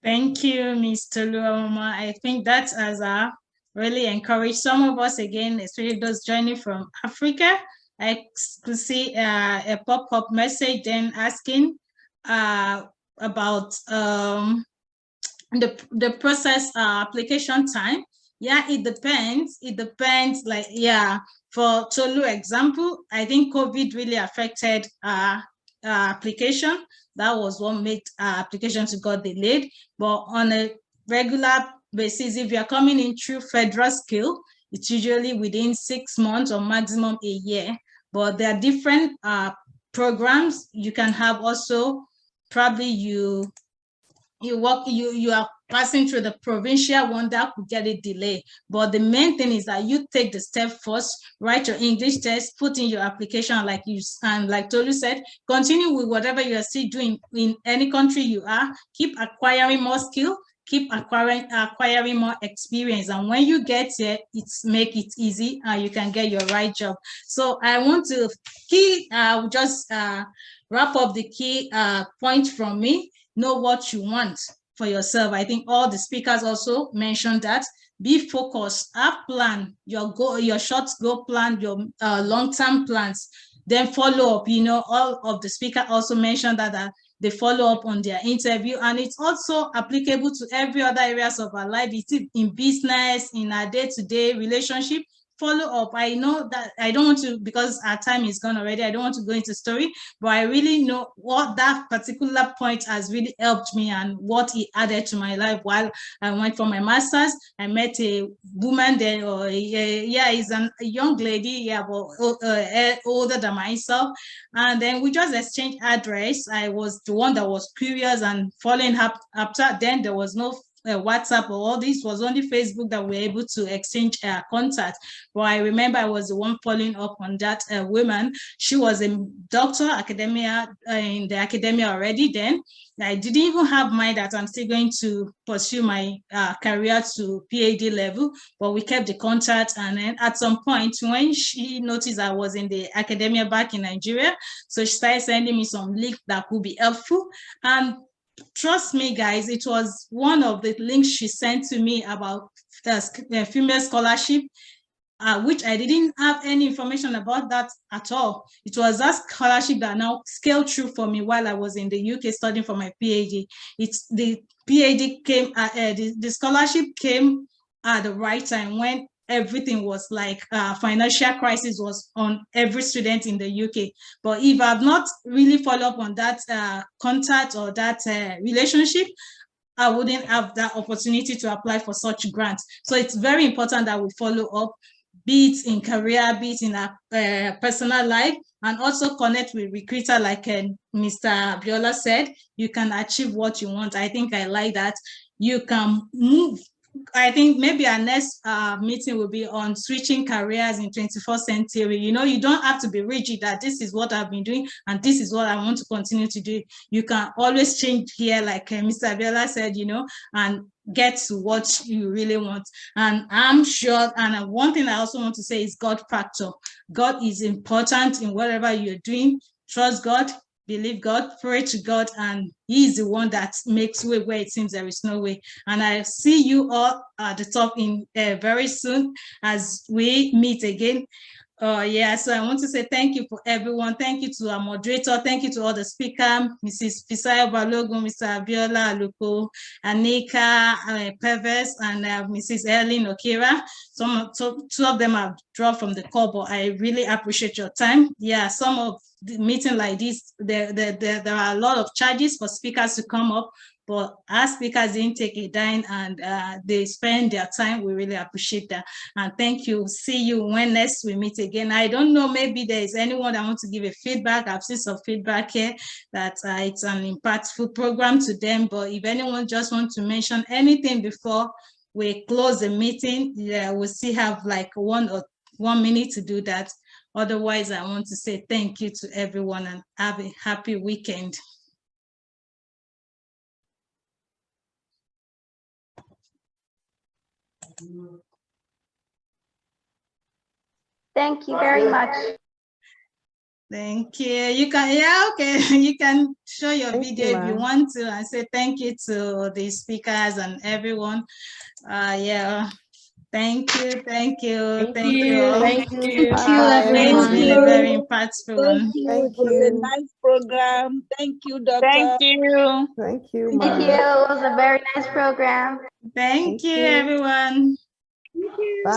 Thank you, Ms. Toluama. I think that has really encouraged some of us, again, especially those joining from Africa. I could see a pop-up message then asking about the process application time. Yeah, it depends. It depends. Like, yeah, for Tolu example, I think COVID really affected application. That was what made applications got delayed. But on a regular basis, if you're coming in through federal skill, it's usually within 6 months or maximum a year. But there are different programs you can have. Also, probably you are passing through the provincial one, that could get it delayed. But the main thing is that you take the step first, write your English test, put in your application, like Tolu said, continue with whatever you are still doing in any country you are, keep acquiring more skill, keep acquiring more experience. And when you get here, make it easy and you can get your right job. So I want to just wrap up the key points from me. Know what you want for yourself. I think all the speakers also mentioned that. Be focused, have plan, your goal, your short goal plan, your long-term plans, then follow up. You know, all of the speakers also mentioned that they follow up on their interview, and it's also applicable to every other areas of our life. It's in business, in our day-to-day relationship. Follow up. I know that I don't want to, because our time is gone already, I don't want to go into story, but I really know what that particular point has really helped me and what it added to my life. While I went for my master's, I met a woman there, or is a young lady, but older than myself, and then we just exchanged address. I was the one that was curious and following up. After then, there was no WhatsApp or all this, was only Facebook that we were able to exchange contact. But I remember I was the one following up on that woman. She was a doctor in the academia already then. I didn't even have mind that I'm still going to pursue my career to PhD level, but we kept the contact. And then at some point, when she noticed I was in the academia back in Nigeria, so she started sending me some links that could be helpful. And trust me, guys, it was one of the links she sent to me about female scholarship, which I didn't have any information about that at all. It was that scholarship that now scaled through for me while I was in the UK studying for my PhD. It's the PhD came, the scholarship came at the right time when everything was like financial crisis was on every student in the UK. But if I've not really followed up on that contact or that relationship, I wouldn't have that opportunity to apply for such grants. So it's very important that we follow up, be it in career, be it in a personal life, and also connect with recruiter like Mr. Biola said. You can achieve what you want. I think I like that. You can move. I think maybe our next meeting will be on switching careers in 21st century. You know, you don't have to be rigid that this is what I've been doing and this is what I want to continue to do. You can always change here, like Mr. Abiola said, you know, and get to what you really want. And I'm sure, and one thing I also want to say is God factor. God is important in whatever you're doing. Trust God, believe God, pray to God, and He's the one that makes way where it seems there is no way. And I see you all at the top in very soon as we meet again. So I want to say thank you for everyone. Thank you to our moderator. Thank you to all the speakers, Mrs. Fisayo Balogun, Mr. Abiola Aluko, Anika Perves, and Mrs. Ellen Okira. Two of them have dropped from the call, but I really appreciate your time. Yeah, some of the meeting like this, there are a lot of charges for speakers to come up, but our speakers didn't take a dime, and they spend their time. We really appreciate that. And thank you. See you when next we meet again. I don't know, maybe there is anyone that wants to give a feedback. I've seen some feedback here that it's an impactful program to them, but if anyone just wants to mention anything before we close the meeting, yeah, we'll still have like 1 minute to do that. Otherwise, I want to say thank you to everyone and have a happy weekend. Thank you very much. Thank you. You can, yeah, okay. You can show your Thank video you, if you ma'am. want to, and say thank you to the speakers and everyone. Yeah. Thank you. Thank you. Thank you all. Thank you. Bye, It's everyone. been a very impactful Thank one. you. Thank It was a you. nice program. Thank you, Doctor. Thank you. Thank you, Thank you. ma'am. It was a very nice program. Thank Thank you, you. everyone. Bye.